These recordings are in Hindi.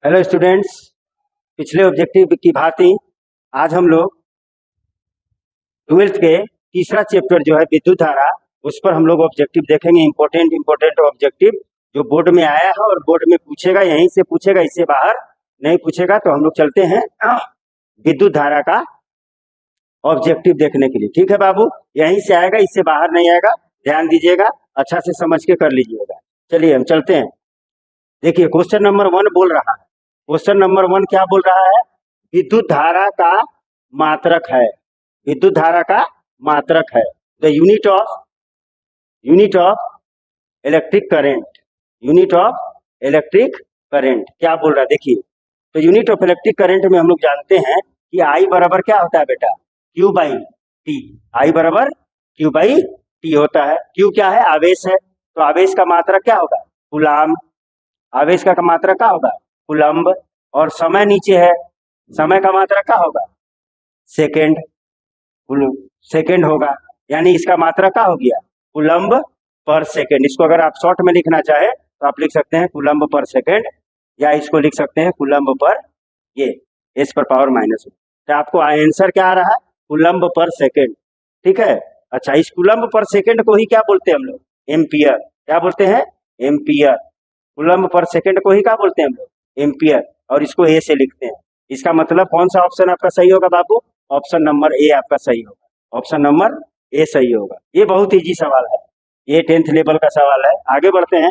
Hello students. पिछले ऑब्जेक्टिव की भांति आज हम लोग ट्वेल्थ के तीसरा चैप्टर जो है विद्युत धारा, उस पर हम लोग ऑब्जेक्टिव देखेंगे। इंपॉर्टेंट ऑब्जेक्टिव जो बोर्ड में आया है और बोर्ड में पूछेगा, यहीं से पूछेगा, इससे बाहर नहीं पूछेगा। तो हम लोग चलते हैं विद्युत धारा का ऑब्जेक्टिव देखने के लिए। ठीक है बाबू, यहीं से आएगा, इससे बाहर नहीं आएगा। ध्यान दीजिएगा, अच्छा से समझ के कर लीजिएगा। चलिए हम चलते हैं। देखिए क्वेश्चन नंबर 1 बोल रहा है। क्वेश्चन नंबर 1 क्या बोल रहा है? विद्युत धारा का मात्रक है। विद्युत धारा का मात्रक है। The unit of electric current. Unit of electric current क्या बोल रहा है? देखिए, तो यूनिट ऑफ इलेक्ट्रिक करंट में हम लोग जानते हैं कि आई बराबर क्या होता है बेटा? Q by T. आई बराबर क्यू बाई टी होता है। क्यू क्या है? आवेश है। तो आवेश का मात्रक क्या होगा? कूलाम। आवेश का मात्रा क्या होगा? कूलम्ब। और समय नीचे है, समय का मात्रा क्या होगा? सेकेंड। सेकेंड होगा, यानी इसका मात्रा क्या हो गया? कूलम्ब पर सेकेंड। इसको अगर आप शॉर्ट में लिखना चाहे तो आप लिख सकते हैं कूलम्ब पर सेकेंड, या इसको लिख सकते हैं कूलम्ब पर ये एस पर पावर माइनस। तो आपको आंसर क्या आ रहा है? कूलम्ब पर सेकेंड। ठीक है। अच्छा, इस कूलम्ब पर सेकेंड को ही क्या बोलते हैं हम लोग? एम्पियर। क्या बोलते हैं? एम्पियर। कूलम्ब पर सेकेंड को ही क्या बोलते हैं हम लोग? एम्पियर। और इसको ए से लिखते हैं। इसका मतलब कौन सा ऑप्शन आपका सही होगा बाबू? ऑप्शन नंबर ए आपका सही होगा। ऑप्शन नंबर ए सही होगा। ये बहुत इजी सवाल है, ये 10th लेवल का सवाल है। आगे बढ़ते हैं।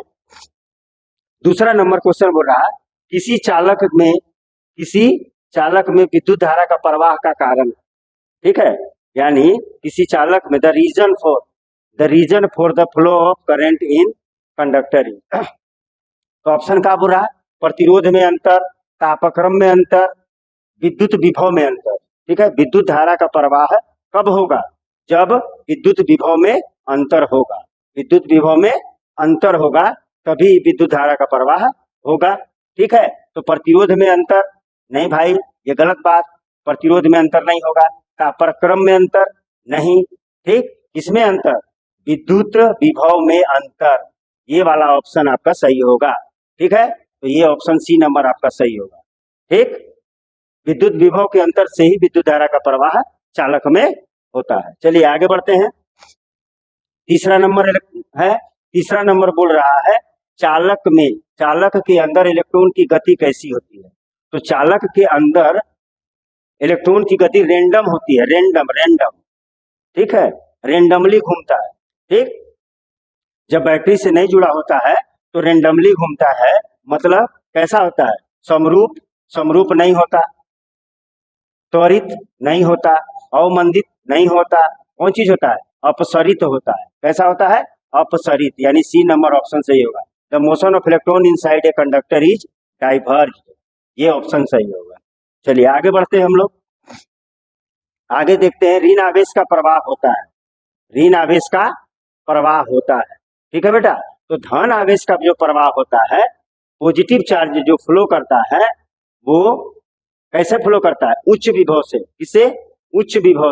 दूसरा नंबर क्वेश्चन बोल रहा है किसी चालक में विद्युत धारा का प्रवाह का कारण। ठीक है, यानी किसी चालक में the reason for the flow of current in conductor. तो ऑप्शन क्या बोल रहा है? प्रतिरोध में अंतर, तापक्रम में अंतर, विद्युत विभव में अंतर। ठीक है, विद्युत धारा का प्रवाह कब होगा? जब विद्युत विभव में अंतर होगा। विद्युत विभव में अंतर होगा तभी विद्युत धारा का प्रवाह होगा। ठीक है, तो प्रतिरोध में अंतर नहीं भाई, ये गलत बात। प्रतिरोध में अंतर नहीं होगा। तापक्रम में अंतर नहीं। ठीक, किसमें अंतर? विद्युत विभव में अंतर। ये वाला ऑप्शन आपका सही होगा। ठीक है, तो ये ऑप्शन सी नंबर आपका सही होगा। ठीक, विद्युत विभव के अंतर से ही विद्युत धारा का प्रवाह चालक में होता है। चलिए आगे बढ़ते हैं। तीसरा नंबर बोल रहा है चालक के अंदर इलेक्ट्रॉन की गति कैसी होती है? तो चालक के अंदर इलेक्ट्रॉन की गति रेंडम होती है। रेंडम। ठीक है, रेंडमली घूमता है। ठीक, जब बैटरी से नहीं जुड़ा होता है तो रेंडमली घूमता है। मतलब कैसा होता है? समरूप नहीं होता, त्वरित नहीं होता, अवमंदित नहीं होता। कौन चीज होता है? अपसरित होता है। कैसा होता है? अपसरित, यानी सी नंबर ऑप्शन सही होगा। The motion of electron inside a conductor is diverge. ये ऑप्शन सही होगा। चलिए आगे बढ़ते हैं हम लोग। आगे देखते हैं ऋण आवेश का प्रवाह होता है। ऋण आवेश का प्रवाह होता है। ठीक है बेटा, तो धन आवेश का जो प्रवाह होता है, पॉजिटिव चार्ज जो फ्लो करता है, वो कैसे फ्लो करता है? उच्च विभव से। किसे? उच्च विभव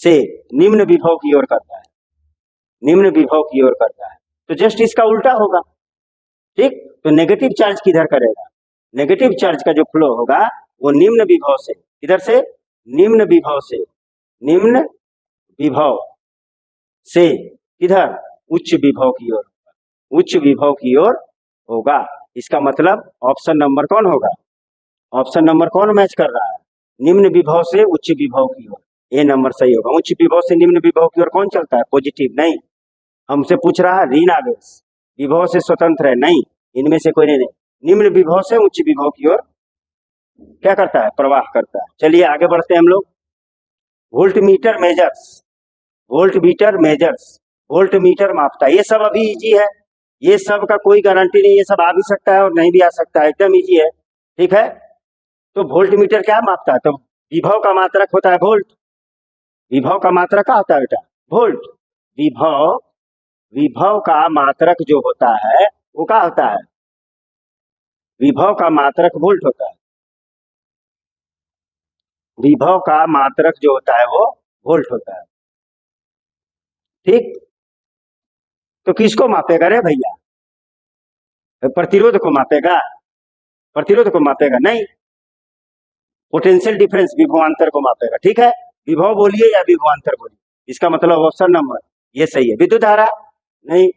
से निम्न विभव की ओर करता है। निम्न विभव की ओर करता है। तो जस्ट इसका उल्टा होगा। ठीक, तो नेगेटिव चार्ज किधर करेगा? नेगेटिव चार्ज का जो फ्लो होगा वो निम्न विभव से। किधर से? निम्न विभव से किधर? उच्च विभव की ओर। उच्च विभव की ओर होगा। इसका मतलब ऑप्शन नंबर कौन होगा? ऑप्शन नंबर कौन मैच कर रहा है? निम्न विभव से उच्च विभव की ओर। ए नंबर सही होगा। उच्च विभव से निम्न विभव की ओर कौन चलता है? पॉजिटिव। नहीं, हमसे पूछ रहा है ऋण आवेश विभव से स्वतंत्र है। नहीं, इनमें से कोई नहीं। निम्न विभव से उच्च विभव की ओर क्या करता है? प्रवाह करता है। चलिए आगे बढ़ते हैं हम लोग। वोल्टमीटर वोल्टमीटर मापता है। ये सब अभी इजी है, ये सब का कोई गारंटी नहीं, ये सब आ भी सकता है और नहीं भी आ सकता है, एकदम इजी है। ठीक है, तो वोल्टमीटर क्या मापता है? तो विभव का मात्रक होता है वोल्ट। विभव का मात्रक क्या होता है बेटा? वोल्ट। विभव का मात्रक जो होता है वो क्या होता है? विभव का मात्रक वोल्ट होता है। विभव का मात्रक जो होता है वो वोल्ट होता है। ठीक, तो किसको मापेगा रे भैया? प्रतिरोध को मापेगा? प्रतिरोध को मापेगा नहीं। पोटेंशियल डिफरेंस, विभवांतर को मापेगा। ठीक है, विभव बोलिए या विभवांतर बोलिए, इसका मतलब ऑप्शन नंबर ये सही है। विद्युत धारा नहीं,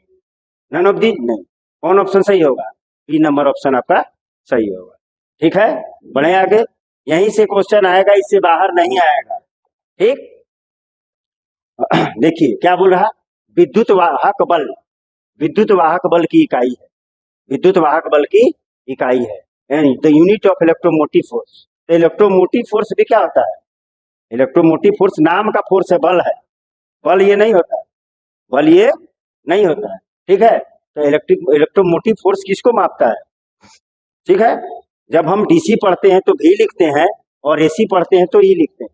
नन ऑफ दीज नहीं। कौन ऑप्शन सही होगा? बी नंबर ऑप्शन आपका सही होगा। ठीक है, बढ़े आगे। यहीं से क्वेश्चन आएगा, इससे बाहर नहीं आएगा। ठीक, देखिए क्या बोल रहा, विद्युत वाहक बल, विद्युत वाहक बल की इकाई है, विद्युत वाहक बल की इकाई है, यानी the unit of electromotive force. तो इलेक्ट्रोमोटिव फोर्स भी क्या होता है? इलेक्ट्रोमोटिव फोर्स नाम का फोर्स है, बल है, बल ये नहीं होता है, बल ये नहीं होता है। ठीक है, तो इलेक्ट्रोमोटिव फोर्स किसको मापता है? ठीक है, जब हम डीसी पढ़ते हैं तो भी लिखते हैं और एसी पढ़ते हैं तो ई लिखते हैं।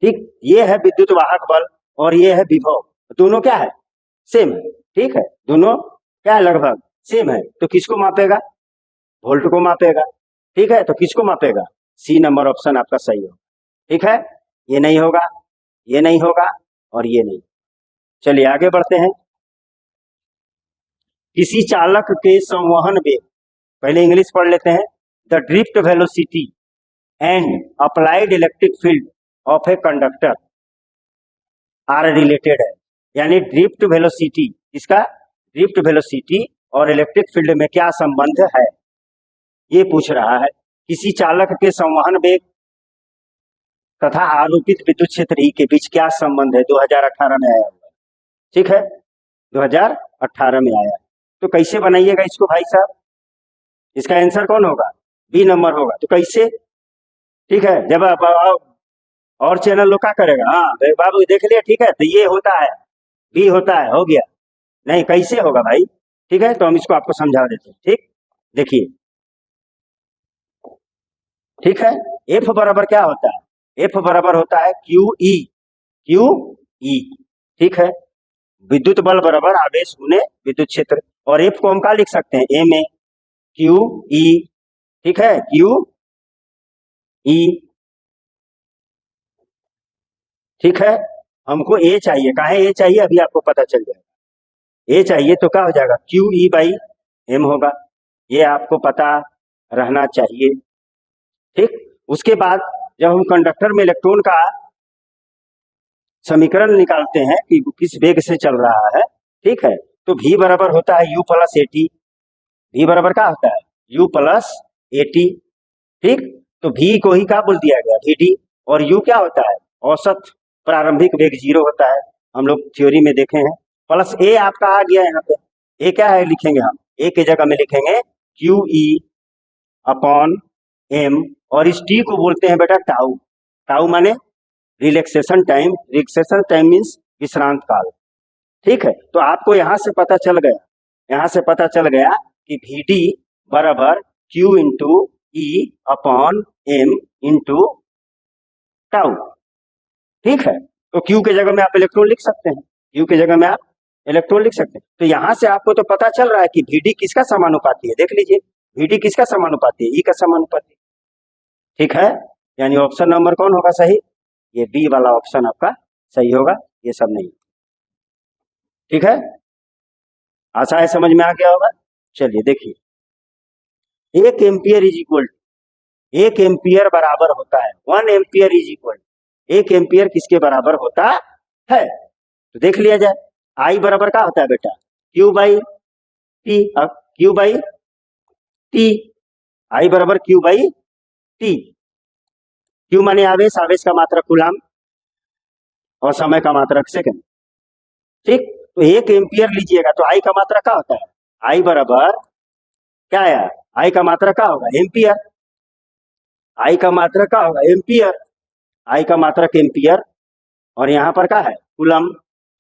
ठीक, ये है विद्युत वाहक बल और ये है विभव, दोनों क्या है? सेम है। ठीक है, दोनों क्या है? लगभग सेम है। तो किसको मापेगा? वोल्ट को मापेगा। ठीक है, तो किसको मापेगा? सी नंबर ऑप्शन आपका सही होगा। ठीक है, ये नहीं होगा, ये नहीं होगा और ये नहीं। चलिए आगे बढ़ते हैं। किसी चालक के संवहन वेग, पहले इंग्लिश पढ़ लेते हैं। The drift velocity and applied electric field of a conductor are related है, यानी ड्रिफ्ट वेलोसिटी, इसका ड्रिफ्ट वेलोसिटी और इलेक्ट्रिक फील्ड में क्या संबंध है, ये पूछ रहा है। किसी चालक के संवहन वेग तथा आरोपित विद्युत क्षेत्र ई के बीच क्या संबंध है? 2018 में आया हुआ। ठीक है, 2018 में आया। तो कैसे बनाइएगा इसको भाई साहब? इसका आंसर कौन होगा? बी नंबर होगा। तो कैसे? ठीक है, जब आप और चैनल लोग क्या करेगा, हाँ बाबू देख लिया, ठीक है, तो ये होता है, बी होता है, हो गया। नहीं, कैसे होगा भाई? ठीक है, तो हम इसको आपको समझा देते हैं। ठीक, देखिए, ठीक है, एफ बराबर क्या होता है? एफ बराबर होता है क्यू ई, क्यू ई। ठीक है, विद्युत बल बराबर आवेश गुने विद्युत क्षेत्र, और एफ को हम क्या लिख सकते हैं? M A Q E. ठीक है, क्यू ई। ठीक है, हमको ए चाहिए, कहा ए चाहिए, अभी आपको पता चल जाएगा। ए चाहिए तो क्या हो जाएगा? क्यू ई बाई एम होगा, ये आपको पता रहना चाहिए। ठीक, उसके बाद जब हम कंडक्टर में इलेक्ट्रॉन का समीकरण निकालते हैं कि किस वेग से चल रहा है, ठीक है, तो v बराबर होता है u plus A T. v बराबर क्या होता है? u plus A T. ठीक, तो v को ही क्या बोल दिया गया? vd। और u क्या होता है? औसत प्रारंभिक वेग 0 होता है, हम लोग थ्योरी में देखे हैं। प्लस a आपका आ गया यहाँ पे, a क्या है? लिखेंगे हम a की जगह में लिखेंगे क्यू ई अपॉन एम, और इस t को बोलते हैं बेटा टाउ। टाउ माने relaxation time, relaxation time means विश्रांत काल। ठीक है, तो आपको यहां से पता चल गया, यहां से पता चल गया कि Vd बराबर Q into E upon M into tau. ठीक है, तो Q के जगह में आप इलेक्ट्रॉन लिख सकते हैं, Q के जगह में आप इलेक्ट्रॉन लिख सकते हैं। तो यहां से आपको तो पता चल रहा है कि Vd किसका समानुपाती है, देख लीजिए, Vd किसका समानुपाती है? ई का समानुपाती। ठीक है, यानी ऑप्शन नंबर कौन होगा सही? ये बी वाला ऑप्शन आपका सही होगा, ये सब नहीं। ठीक है, आशा है समझ में आ गया होगा। चलिए देखिए, 1 एम्पियर इज इक्वल, 1 एम्पियर बराबर होता है 1 एम्पियर इज इक्वल, 1 एम्पियर किसके बराबर होता है? तो देख लिया जाए, आई बराबर क्या होता है बेटा? Q by T. अब क्यू बाई टी, आई बराबर क्यू बाई टी। क्यू माने आवेश, आवेश का मात्रक कूलम और समय का मात्रक सेकंड। ठीक, तो 1 एम्पियर लीजिएगा तो आई का मात्रा क्या होता है? आई बराबर क्या है? आई का मात्रा क्या होगा? एम्पियर। आई का मात्रा क्या होगा? एम्पियर। आई का मात्रक एम्पियर, और यहाँ पर क्या है? कूलम।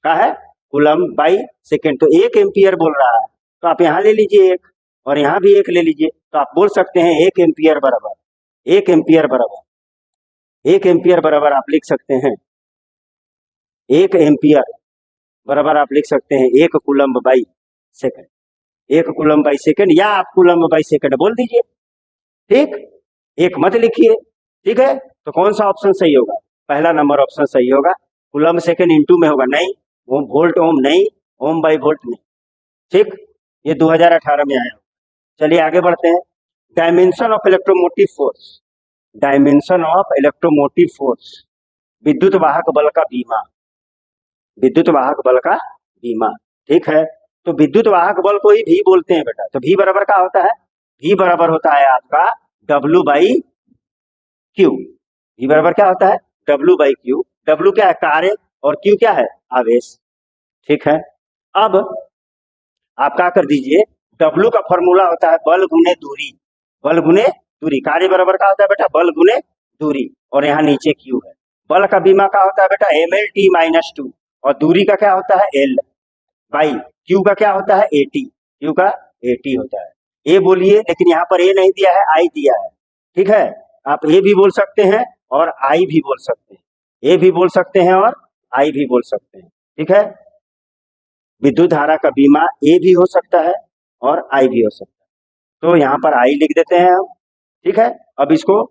क्या है? Coulomb by second. तो 1 एम्पियर बोल रहा है, तो आप यहाँ ले लीजिए 1 और यहाँ भी 1 ले लीजिए, तो आप बोल सकते हैं 1 एम्पियर बराबर, 1 एम्पियर बराबर, 1 एम्पियर बराबर आप लिख सकते हैं, 1 एम्पियर बराबर आप लिख सकते हैं 1 coulomb by second, 1 coulomb by second, या आप कूलम्ब बाई सेकंड बोल दीजिए। ठीक, 1 मत लिखिए। ठीक है, तो कौन सा ऑप्शन सही होगा? पहला नंबर ऑप्शन सही होगा। कूलम्ब सेकंड इंटू में होगा नहीं, ओम वोल्ट ओम नहीं, ओम बाई वोल्ट नहीं। ठीक, ये 2018 में आया। चलिए आगे बढ़ते हैं। Dimension of electromotive force, dimension of electromotive force, विद्युत वाहक बल का बीमा, विद्युत वाहक बल का बीमा। ठीक है, तो विद्युत वाहक बल को ही भी बोलते हैं बेटा। तो भी बराबर क्या होता है? भी बराबर होता है आपका W बाई क्यू। भी बराबर क्या होता है? W by Q. W क्या है? कार्य, और Q क्या है? आवेश। ठीक है, अब आप क्या कर दीजिए, W का फॉर्मूला होता है बल गुने दूरी, बल गुने दूरी। कार्य बराबर क्या होता है बेटा? बल गुने दूरी, और यहाँ नीचे Q है। बल का बीमा क्या होता है बेटा? MLT माइनस 2, और दूरी का क्या होता है? L बाई Q का क्या होता है? AT, Q का AT होता है। ए बोलिए, लेकिन यहाँ पर ए नहीं दिया है, आई दिया है। ठीक है, आप ए भी बोल सकते हैं और आई भी बोल सकते हैं, ए भी बोल सकते हैं और आई भी बोल सकते हैं। ठीक है, विद्युत धारा का बीमा ए भी हो सकता है और आई भी हो सकता है। तो यहाँ पर आई लिख देते हैं हम। ठीक है, अब इसको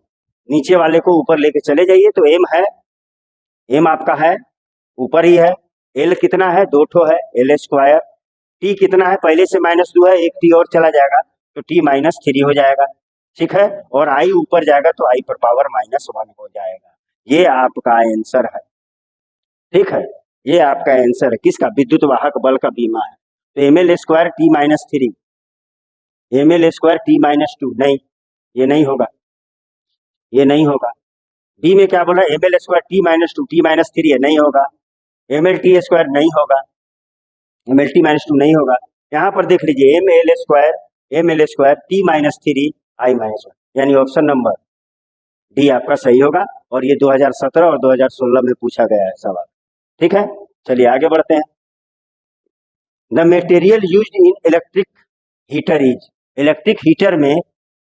नीचे वाले को ऊपर लेके चले जाइए। तो एम है, एम आपका है ऊपर ही है। एल कितना है? 2 ठो है, L स्क्वायर। टी कितना है? पहले से -2 है, एक टी और चला जाएगा तो T -3 हो जाएगा। ठीक है, और आई ऊपर जाएगा तो आई पर पावर -1 हो जाएगा। ये आपका आंसर है। ठीक है, ये आपका आंसर है किसका? विद्युत वाहक बल का बीमा है। तो ML square T -3, ML square T -2, नहीं, ये नहीं होगा, ये नहीं होगा। बी में क्या बोला? ML स्क्वायर T -2, T -3 है, नहीं होगा। MLT स्क्वायर नहीं होगा, MLT -2 नहीं होगा। यहाँ पर देख लीजिए, ML स्क्वायर T -3 I -1, यानी ऑप्शन नंबर डी आपका सही होगा। और ये 2017 और 2016 में पूछा गया है सवाल। ठीक है, चलिए आगे बढ़ते हैं। The material used in electric heater is, electric heater में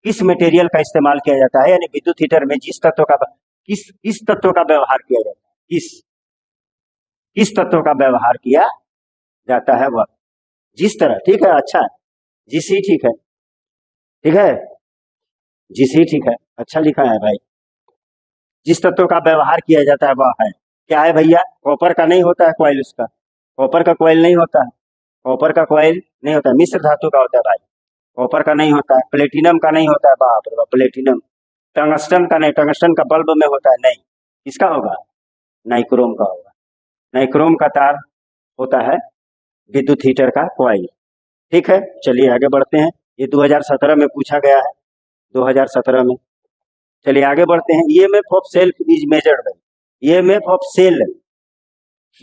किस मटेरियल का इस्तेमाल किया जाता है? यानी विद्युत हीटर में जिस तत्व का किस तत्व का व्यवहार किया जाता है? किस तत्व का व्यवहार किया जाता है? वह जिस तरह। ठीक है, अच्छा है, जिस ही ठीक है। ठीक है, जिस ही ठीक है, अच्छा लिखा है भाई। जिस तत्व का व्यवहार किया जाता है वह है, क्या है भैया? कॉपर का नहीं होता है कॉइल, उसका कॉपर का कॉइल नहीं होता है, कॉपर का कॉइल नहीं होता है, मिश्र धातु का होता है भाई। कॉपर का नहीं होता है, प्लेटिनम का नहीं होता है, बाप रे बाप, प्लेटिनम। टंगस्टन का नहीं, टंगस्टन का बल्ब में होता है, नहीं। किसका होगा? नाइक्रोम का होगा। नाइक्रोम का तार होता है विद्युत हीटर का कॉइल। ठीक है, चलिए आगे बढ़ते हैं। ये 2017 में पूछा गया है, 2017 में। चलिए आगे बढ़ते हैं। EMF of self is measured by, EMF of cell,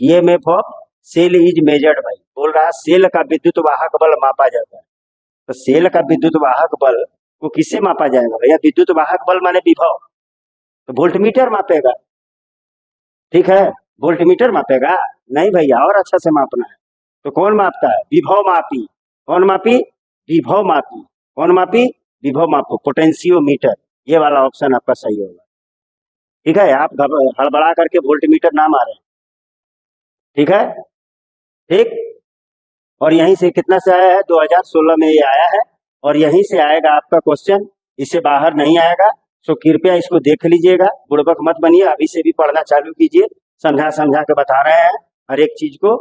EMF of cell is measured by, बोल रहा है सेल का विद्युत वाहक बल मापा जाता है। तो सेल का विद्युत वाहक बल को किससे मापा जाएगा भैया? विद्युत वाहक बल माने विभव, तो वोल्टमीटर मापेगा। ठीक है, वोल्टमीटर मापेगा नहीं भैया, और अच्छा से मापना है। तो कौन मापता है? विभव मापी। कौन मापी? विभव मापी। कौन मापी? विभव मापो, पोटेंशियोमीटर। ये वाला ऑप्शन आपका सही होगा। ठीक है, आप हड़बड़ा करके वोल्टमीटर ना मारें। ठीक है, ठीक। और यहीं से कितना से आया है? 2016 में ये आया है, और यहीं से आएगा आपका क्वेश्चन, इससे बाहर नहीं आएगा। सो कृपया इसको देख लीजिएगा, बुड़बक मत बनिए, अभी से भी पढ़ना चालू कीजिए। समझा समझा के बता रहे हैं, हर एक चीज को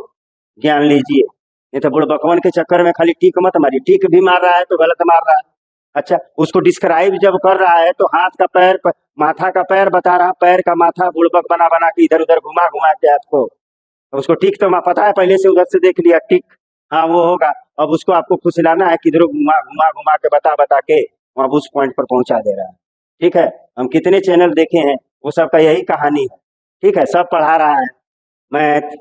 ज्ञान लीजिए। नहीं तो बुड़बकवन के चक्कर में खाली टिक मत मारिए, टिक भी मार रहा है तो गलत मार रहा है। अच्छा, उसको डिस्क्राइब जब कर रहा है तो हाथ का पैर, माथा का पैर बता रहा, पैर का माथा बुड़बक बना बना के इधर उधर घुमा घुमा के आपको। उसको टिक तो पता है, पहले से उधर से देख लिया टिक, हाँ वो होगा। अब उसको आपको फुसलाना है, किधर घुमा घुमा घुमा के बता बता के अब उस पॉइंट पर पहुंचा दे रहा है। ठीक है, हम कितने चैनल देखे हैं, वो सब का यही कहानी है। ठीक है, सब पढ़ा रहा है, math,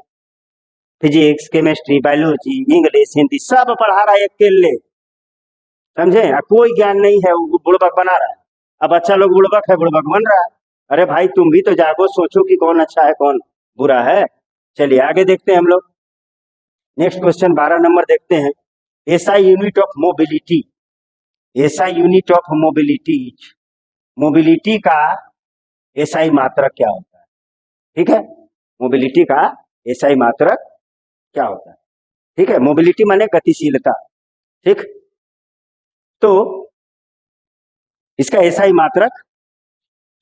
physics, chemistry, biology, English, Hindi, सब पढ़ा रहा है अकेले। समझे? कोई ज्ञान नहीं है, वो बुड़बक बना रहा है। अब अच्छा लोग बुड़बक है, बुड़बक बन रहा है। अरे भाई तुम भी तो जागो, सोचो कि कौन अच्छा है कौन बुरा है। चलिए आगे देखते हैं हम लोग। नेक्स्ट क्वेश्चन 12 नंबर देखते हैं। SI unit of mobility, SI unit of mobility, mobility का एसआई मात्रक क्या होता है? ठीक है, मोबिलिटी का एसआई मात्रक क्या होता है? ठीक है, मोबिलिटी माने गतिशीलता। ठीक, तो इसका एसआई मात्रक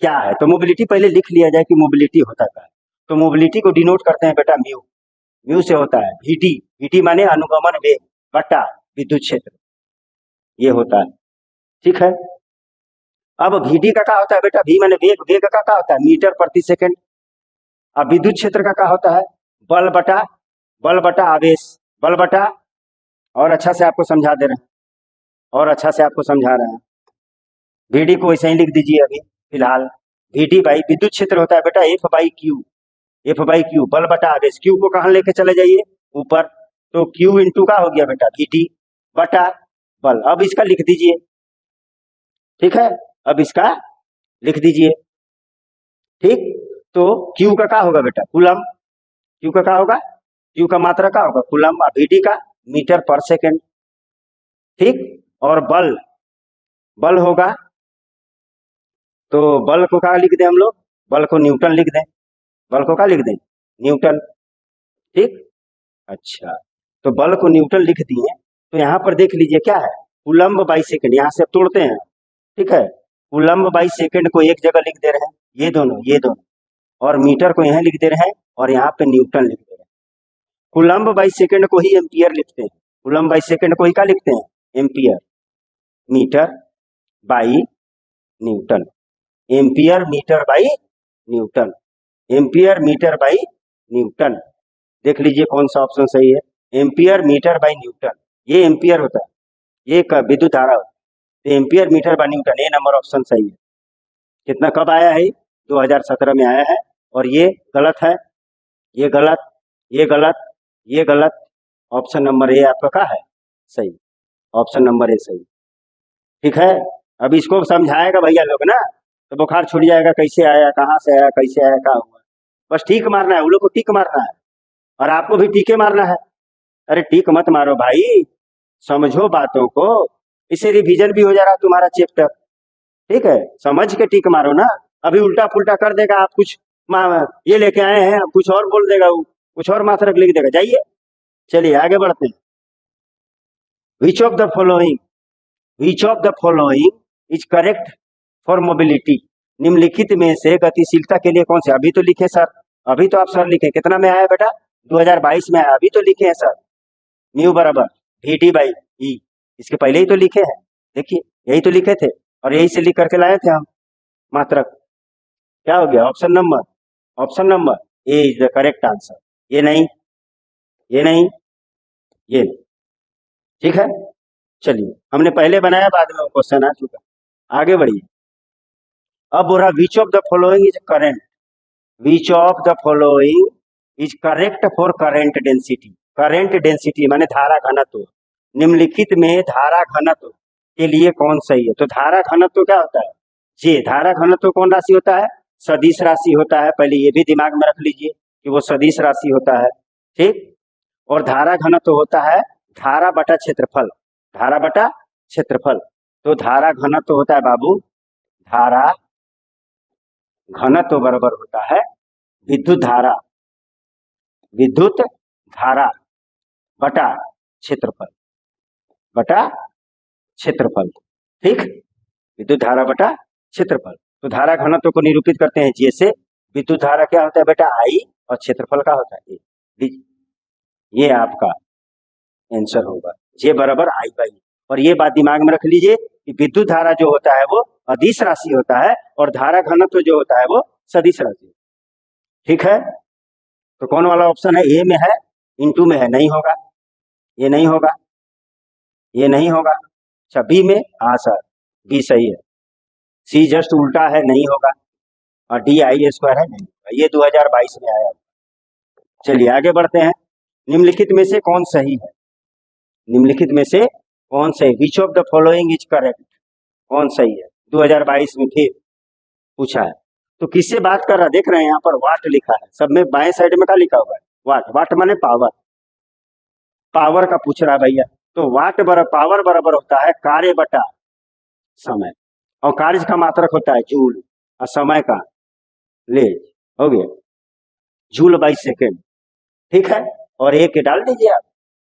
क्या है? तो मोबिलिटी पहले लिख लिया जाए कि मोबिलिटी होता क्या है। तो मोबिलिटी को डिनोट करते हैं बेटा म्यू, म्यू से होता है वीटी, वीटी माने अनुगमन वेग बटा विद्युत क्षेत्र ये होता है। ठीक है, अब Vd का क्या होता है बेटा? V माने वेग, वेग का क्या होता है? मीटर प्रति सेकंड। अब विद्युत क्षेत्र का क्या होता है? बल बटा आवेश, बल बटा, और अच्छा से आपको समझा दे रहे हैं, और अच्छा से आपको समझा रहे हैं। Vd को ऐसे ही लिख दीजिए अभी फिलहाल। Vd बाई विद्युत क्षेत्र होता है बेटा F बाई क्यू, बल बटा आवेश। क्यू को कहाँ लेके चले जाइए? ऊपर, तो Q इंटू का हो गया बेटा Vd बटा बल। अब इसका लिख दीजिए, ठीक है, अब इसका लिख दीजिए। ठीक, तो Q का क्या होगा बेटा? कूलम। Q का क्या होगा? Q का मात्रा क्या होगा? कूलम। और Vd का मीटर पर सेकंड। ठीक, और बल होगा, तो बल को क्या लिख दें हम लोग? बल को न्यूटन लिख दें। बल को क्या लिख दें? न्यूटन। ठीक, अच्छा, तो बल को न्यूटन लिख दिए। तो यहाँ पर देख लीजिए क्या है? Coulomb by second. यहाँ से तोड़ते हैं, ठीक है, कूलम्ब बाई सेकंड को एक जगह लिख दे रहे हैं, ये दोनों, और मीटर को यहाँ लिख दे रहे हैं, और यहाँ पे न्यूटन लिख दे रहे हैं। कूलम्ब बाई सेकंड को ही एम्पियर लिखते हैं। कूलम्ब बाई सेकंड को ही क्या लिखते हैं? Ampere. Metre by newton, ampere metre by newton, ampere metre by newton. देख लीजिए कौन सा ऑप्शन सही है? एम्पियर मीटर बाई न्यूटन, ये एम्पियर होता है, ये विद्युत धारा होता है, तो एम्पियर मीटर बाई न्यूटन, ये नंबर ऑप्शन सही है। कितना कब आया है? 2017 में आया है। और ये गलत है, ये गलत, ये गलत, ये गलत। ऑप्शन नंबर ए आपका क्या है? सही, ऑप्शन नंबर ए सही। ठीक है, अब इसको समझाएगा भैया लोग ना, तो बुखार छूट जाएगा। कैसे आया, कहाँ से आया, कैसे आया, कहाँ हुआ। बस टीक मारना है, उन लोग को टीक मारना है, और आपको भी टीके मारना है। अरे टीक मत मारो भाई, समझो बातों को, इससे रिवीजन भी हो जा रहा है तुम्हारा चैप्टर। ठीक है, समझ के टीक मारो ना। अभी उल्टा पुल्टा कर देगा, आप कुछ ये लेके आए हैं, कुछ और बोल देगा, वो कुछ और मात्रक लिख देगा। जाइए, चलिए आगे बढ़ते हैं। Which of the following is correct for mobility? निम्नलिखित में से गतिशीलता के लिए कौन से? अभी तो लिखे सर, अभी तो आप सर लिखे, कितना में आया बेटा? 2022 में आया, अभी तो लिखे हैं सर। म्यू बराबर Vd बाई ई, इसके पहले ही तो लिखे हैं, देखिए यही तो लिखे थे, और यही से लिख करके लाए थे हम मात्रक। क्या हो गया? Option number A is the correct answer. ये नहीं, ये नहीं, ये नहीं। ठीक है, चलिए, हमने पहले बनाया, बाद में क्वेश्चन आ चुका, आगे बढ़िए। अब बोल रहा which of the following is current, which of the following is correct for current density. Current density माने धारा घनत्व। निम्नलिखित में धारा घनत्व के लिए कौन सही है? तो धारा घनत्व क्या होता है? जे धारा घनत्व कौन राशि होता है? सदिश राशि होता है। पहले ये भी दिमाग में रख लीजिए कि वो सदिश राशि होता है। ठीक, और धारा घनत्व होता है धारा बटा क्षेत्रफल, धारा बटा क्षेत्रफल। तो धारा घनत्व होता है बाबू, धारा घनत्व बराबर होता है विद्युत धारा बटा क्षेत्रफल, बटा क्षेत्रफल। ठीक, विद्युत धारा बटा क्षेत्रफल। तो धारा घनत्व को निरूपित करते हैं जैसे, विद्युत धारा क्या होता है बेटा? आई, और क्षेत्रफल का होता है ए। ये आपका आंसर होगा, जे बराबर आई बाई। और ये बात दिमाग में रख लीजिए कि विद्युत धारा जो होता है वो अदिश राशि होता है, और धारा घनत्व जो होता है वो सदिश राशि। ठीक है, तो कौन वाला ऑप्शन है? ए में है, इंटू में है, नहीं होगा, ये नहीं होगा, ये नहीं होगा। अच्छा, बी में, हाँ सर, बी सही है। सी जस्ट उल्टा है, नहीं होगा, और डी आई स्क्वायर है, नहीं होगा। ये 2022 में आया। चलिए आगे बढ़ते हैं। निम्नलिखित में से कौन सही है? निम्नलिखित में से कौन सही? Which of the following is correct, कौन सही है? 2022 में फिर पूछा है। तो किससे बात कर रहा है? देख रहे हैं यहाँ पर वाट लिखा है, सब में बाएं साइड में क्या लिखा हुआ है? वाट। वाट माने पावर, पावर का पूछ रहा है भैया। तो वाट पावर बराबर होता है कार्य बटा समय, और कार्य का मात्रक होता है जूल, और समय का ले, हो गया जूल बाई सेकेंड। ठीक है, और एक डाल दीजिए आप,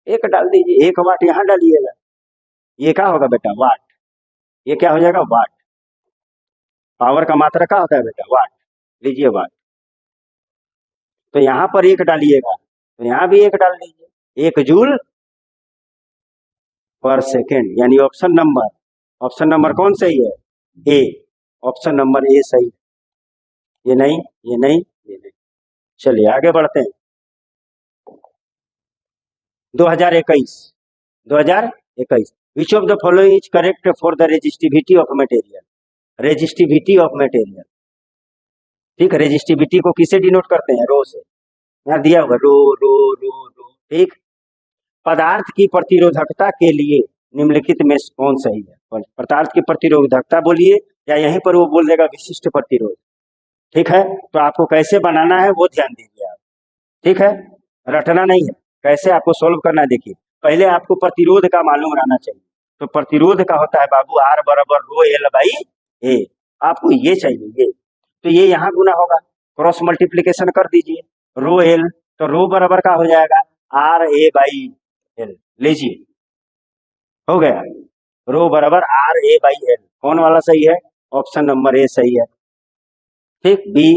एक डाल दीजिए, 1 वाट यहाँ डालिएगा, ये क्या होगा बेटा? वाट। ये क्या हो जाएगा? वाट। पावर का मात्रा क्या होता है बेटा? वाट। लीजिए वाट, तो यहाँ पर 1 डालिएगा, तो यहाँ भी 1 डाल दीजिए, 1 जूल पर सेकेंड, यानी ऑप्शन नंबर कौन सही है? ए। ऑप्शन नंबर ए सही। ये नहीं, ये नहीं, ये नहीं। चलिए आगे बढ़ते हैं। 2021 2021 which of the following is correct for the resistivity of material? Resistivity of material, ठीक है। रेजिस्टिविटी को किसे डिनोट करते हैं? रो से। यहाँ दिया होगा रो रो रो रो, ठीक। पदार्थ की प्रतिरोधकता के लिए निम्नलिखित में कौन सही है? पदार्थ की प्रतिरोधकता बोलिए, या यहीं पर वो बोल देगा विशिष्ट प्रतिरोध, ठीक है। तो आपको कैसे बनाना है वो ध्यान दीजिए आप, ठीक है। रटना नहीं है, कैसे आपको सोल्व करना है। देखिए, पहले आपको प्रतिरोध का मालूम रहना चाहिए। तो प्रतिरोध का होता है बाबू आर बराबर रो एल बाई ए। आपको ये चाहिए, ये तो ये यहाँ गुना होगा, क्रॉस मल्टीप्लीकेशन कर दीजिए। रो एल, तो रो बराबर का हो जाएगा आर ए बाई एल। लीजिए, हो गया। रो बराबर आर ए बाई एल। कौन वाला सही है? ऑप्शन नंबर ए सही है, ठीक। बी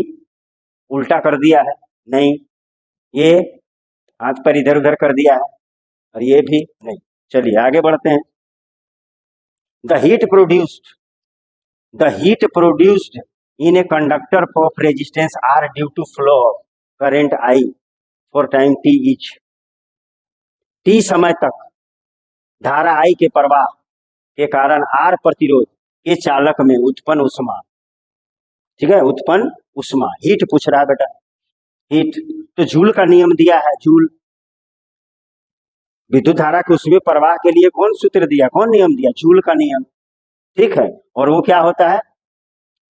उल्टा कर दिया है, नहीं। ये हाथ पर इधर उधर कर दिया है, और ये भी नहीं। चलिए आगे बढ़ते हैं। The heat produced in a conductor of resistance R due to flow of current I for time T each. T समय तक धारा आई के प्रवाह के कारण आर प्रतिरोध के चालक में उत्पन्न उष्मा, ठीक है, उत्पन्न उष्मा। हीट पूछ रहा है बेटा, हीट। तो जूल का नियम दिया है, जूल। विद्युत धारा के उसमें प्रवाह के लिए कौन सूत्र दिया, कौन नियम दिया? जूल का नियम, ठीक है। और वो क्या होता है?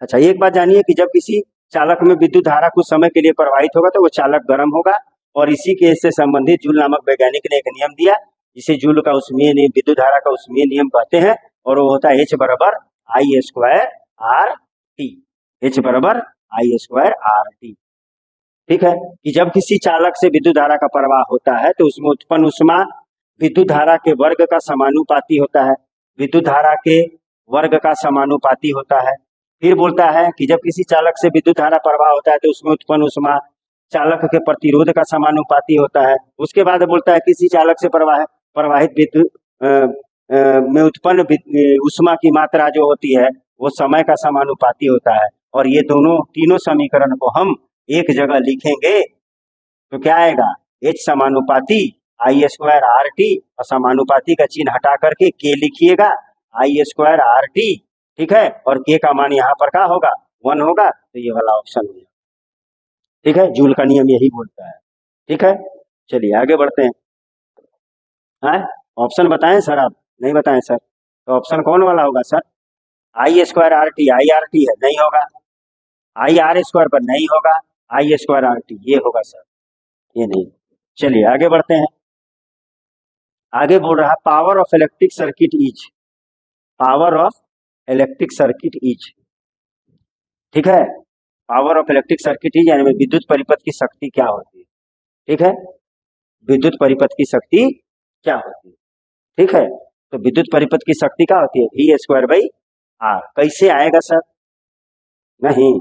अच्छा, एक बात जानिए कि जब किसी चालक में विद्युत धारा कुछ समय के लिए प्रवाहित होगा तो वो चालक गर्म होगा, और इसी के से संबंधित जूल नामक वैज्ञानिक ने एक नियम दिया, जिसे जूल का उष्मीय नियम, विद्युत धारा का उष्मीय नियम कहते हैं। और वो होता है H बराबर आई स्क्वायर आर टी। H बराबर आई स्क्वायर आर टी, ठीक है। कि जब किसी चालक से विद्युत धारा का प्रवाह होता है तो उसमें उत्पन्न उष्मा विद्युत धारा के वर्ग का समानुपाती होता है, विद्युत धारा के वर्ग का समानुपाती होता है। फिर बोलता है कि जब किसी चालक से विद्युत धारा प्रवाह होता है तो उसमें उत्पन्न उष्मा चालक के प्रतिरोध का समानुपाती होता है। उसके बाद बोलता है किसी चालक से प्रवाहित विद्युत में उत्पन्न उष्मा की मात्रा जो होती है वो समय का समानुपाती होता है। और ये तीनों समीकरण को हम एक जगह लिखेंगे तो क्या आएगा? H समानुपाती आई स्क्वायर आर टी, और समानुपाती का चिन्ह हटा करके के लिखिएगा, आई स्क्वायर आर टी, ठीक है। और के का मान यहाँ पर क्या होगा? 1 होगा। तो ये वाला ऑप्शन हो जाएगा, ठीक है। जूल का नियम यही बोलता है, ठीक है। चलिए आगे बढ़ते हैं। हाँ, ऑप्शन बताएं सर? आप नहीं बताएं सर, तो ऑप्शन कौन वाला होगा sir? I square R T, I R T है, नहीं होगा। आई आर स्क्वायर पर नहीं होगा, आई स्क्वायर आर टी ये होगा सर, ये नहीं। चलिए आगे बढ़ते हैं। आगे बोल रहा है power of electric circuit is, power of electric circuit is, ठीक है। Power of electric circuit is यानी विद्युत परिपथ की शक्ति क्या होती है, ठीक है। विद्युत परिपथ की शक्ति क्या होती है, ठीक है। तो विद्युत परिपथ की शक्ति क्या होती है? V square by R. कैसे आएगा सर? नहीं,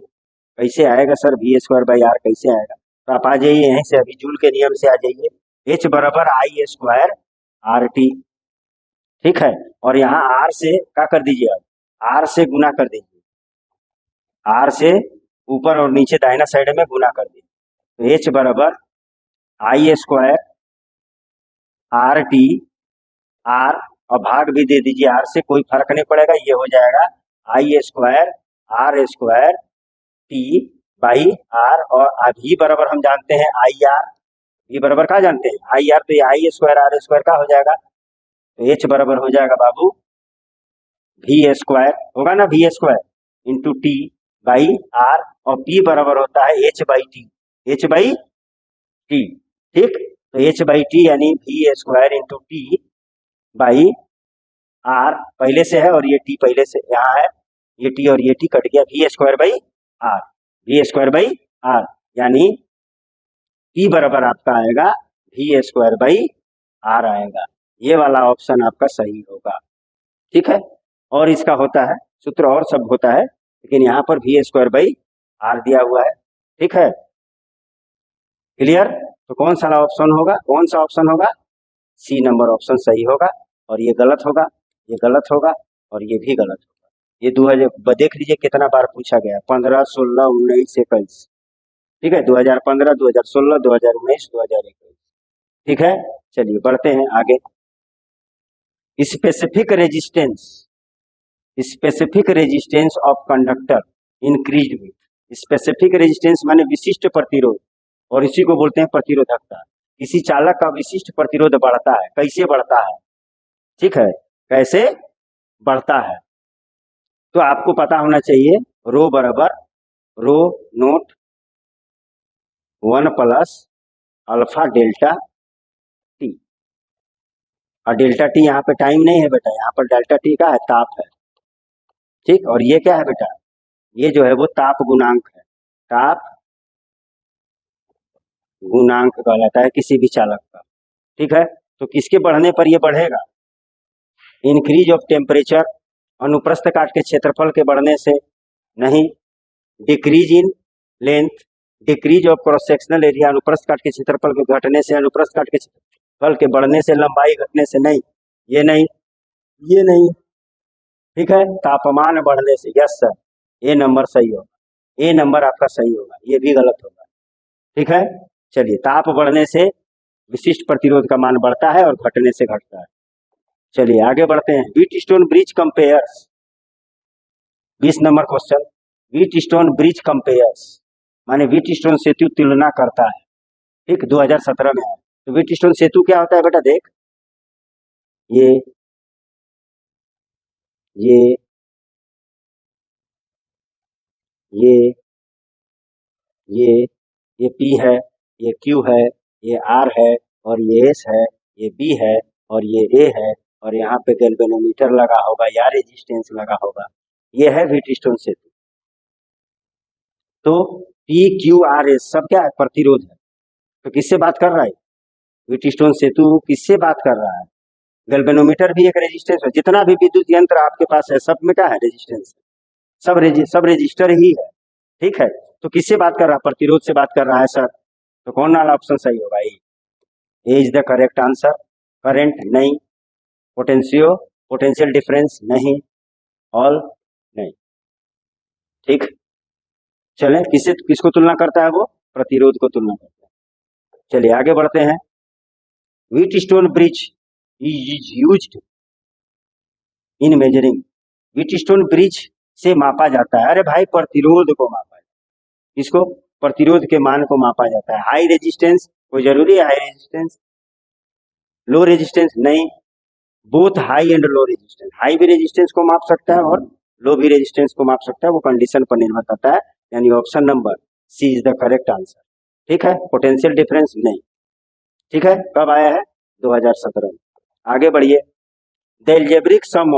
कैसे आएगा sir? V square by R कैसे आएगा? तो आप आ जाइए यहीं से, अभी जूल के नियम से आ जाइए। H बराबर आई स्क्वायर आर टी, ठीक है। और यहाँ आर से क्या कर दीजिए? आप आर से गुना कर दीजिए, आर से ऊपर और नीचे दाहिना साइड में गुना कर दीजिए। तो H बराबर आई स्क्वायर आर टी, आर और भाग भी दे दीजिए आर से, कोई फर्क नहीं पड़ेगा, ये हो जाएगा I square R square T by R. और भी बराबर हम जानते हैं आई आर, भी बराबर क्या जानते हैं? I R. तो ये आई स्क्वायर आर स्क्वायर का हो जाएगा, तो H बराबर हो जाएगा बाबू वी स्क्वायर, होगा ना, V square into T by R. और P बराबर होता है H by T, H by T, ठीक। तो H बाई टी यानी V square into T by R पहले से है, और ये टी पहले से यहाँ है, ये टी और ये टी कट गया, V square by R, V square by R. यानी P बराबर आपका आएगा वी स्क्वायर बाई आर आएगा। ये वाला ऑप्शन आपका सही होगा, ठीक है। और इसका होता है सूत्र और सब होता है, लेकिन यहाँ पर वी स्क्वायर बाई आर दिया हुआ है, ठीक है। क्लियर? तो कौन सा ऑप्शन होगा? कौन सा ऑप्शन होगा? सी नंबर ऑप्शन सही होगा। और ये गलत होगा, ये गलत होगा और ये भी गलत होगा। ये 2000 देख लीजिए कितना बार पूछा गया, 15, 16, 19, 21। ठीक है, 2015, 2016, 2019, 2021। ठीक है, चलिए बढ़ते हैं आगे। Specific resistance, specific resistance of conductor increase with. Specific resistance माने विशिष्ट प्रतिरोध, और इसी को बोलते हैं प्रतिरोधकता। किसी चालक का विशिष्ट प्रतिरोध बढ़ता है, कैसे बढ़ता है? ठीक है, कैसे बढ़ता है? तो आपको पता होना चाहिए, रो बराबर rho naught 1 plus alpha delta T. और डेल्टा टी यहाँ पे टाइम नहीं है बेटा, यहाँ पर डेल्टा टी का है ताप है। ठीक, और ये क्या है बेटा? ये जो है वो ताप गुणांक है, ताप गुणांक कहलाता है किसी भी चालक का। ठीक है, तो किसके बढ़ने पर ये बढ़ेगा? इंक्रीज ऑफ टेम्परेचर, अनुप्रस्थ काट के क्षेत्रफल के बढ़ने से नहीं। Decrease in length, decrease of cross sectional area, अनुप्रस्थ काट के क्षेत्रफल के घटने से, अनुप्रस्थ काट के क्षेत्रफल के बढ़ने से, लंबाई घटने से नहीं, ये नहीं, ये नहीं। ठीक है, तापमान बढ़ने से, यस सर, ए नंबर सही होगा, ए नंबर आपका सही होगा, ये भी गलत होगा। ठीक है, चलिए, ताप बढ़ने से विशिष्ट प्रतिरोध का मान बढ़ता है और घटने से घटता है। चलिए आगे बढ़ते हैं। Wheatstone bridge compares, 20 number question. Wheatstone bridge compares माने व्हीटस्टोन सेतु तुलना करता है। ठीक, 2017 में आया। तो व्हीटस्टोन सेतु क्या होता है बेटा? देख, ये ये ये ये ये P है, ये Q है, ये R है, और ये S है, ये B है, और ये A है, और यहाँ पे गैल्वेनोमीटर लगा होगा या रेजिस्टेंस लगा होगा। ये है व्हीटस्टोन सेतु। तो P, Q, R, S सब क्या है? प्रतिरोध है। तो किससे बात कर रहा है? व्हीटस्टोन सेतु किससे बात कर रहा है? गैल्वेनोमीटर भी एक रेजिस्टेंस है। जितना भी विद्युत यंत्र आपके पास है सब में क्या है? रेजिस्टेंस। सब रजिस्टर ही है। ठीक है, तो किससे बात कर रहा है? प्रतिरोध से बात कर रहा है सर। तो कौन वाला ऑप्शन सही होगा? A is the correct answer. Current नहीं, पोटेंशियल डिफरेंस नहीं, ऑल नहीं। ठीक, चलें, किसको तुलना करता है? वो प्रतिरोध को तुलना करता है। चलिए आगे बढ़ते हैं। Wheatstone bridge is used in measuring. Wheatstone bridge से मापा जाता है, अरे भाई प्रतिरोध को मापा जाता है। इसको प्रतिरोध के मान को मापा जाता है। हाई रेजिस्टेंस, कोई जरूरी है हाई रेजिस्टेंस? लो रेजिस्टेंस नहीं, both high and low resistance. High भी रेजिस्टेंस को माप सकता है और लो भी रेजिस्टेंस को माप सकता है, वो कंडीशन पर निर्भर करता है। यानी option number C is the correct answer. ठीक है, पोटेंशियल डिफरेंस नहीं। ठीक है, कब आया है? 2017 में। आगे बढ़िए। The algebraic sum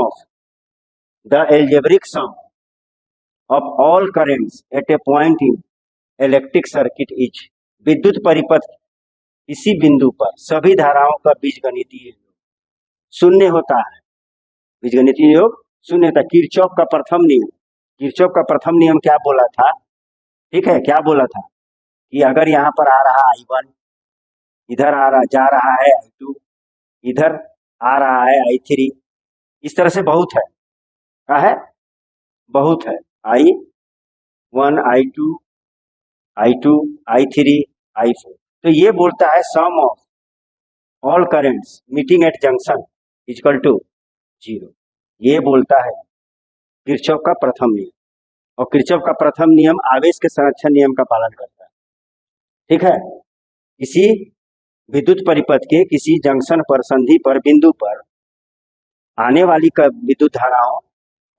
of all currents at a point in electric circuit is. विद्युत परिपथ इसी बिंदु पर सभी धाराओं का बीजगणितीय योग शून्य होता है। बीजगणितीय योग शून्य होता है। किरचॉफ का प्रथम नियम, किरचॉफ का प्रथम नियम क्या बोला था? ठीक है, क्या बोला था? कि अगर यहाँ पर आ रहा I1, इधर जा रहा है I2, इधर आ रहा है I3, इस तरह से बहुत है। क्या है? बहुत है। I1, I2, I3, I4। तो ये बोलता है sum of all currents meeting at junction equal to 0। ये बोलता है किरचॉफ का प्रथम नियम, और किरचॉफ का प्रथम नियम आवेश के संरक्षण नियम का पालन करता है। ठीक है, किसी विद्युत परिपथ के किसी जंक्शन पर, संधि पर, बिंदु पर आने वाली विद्युत धाराओं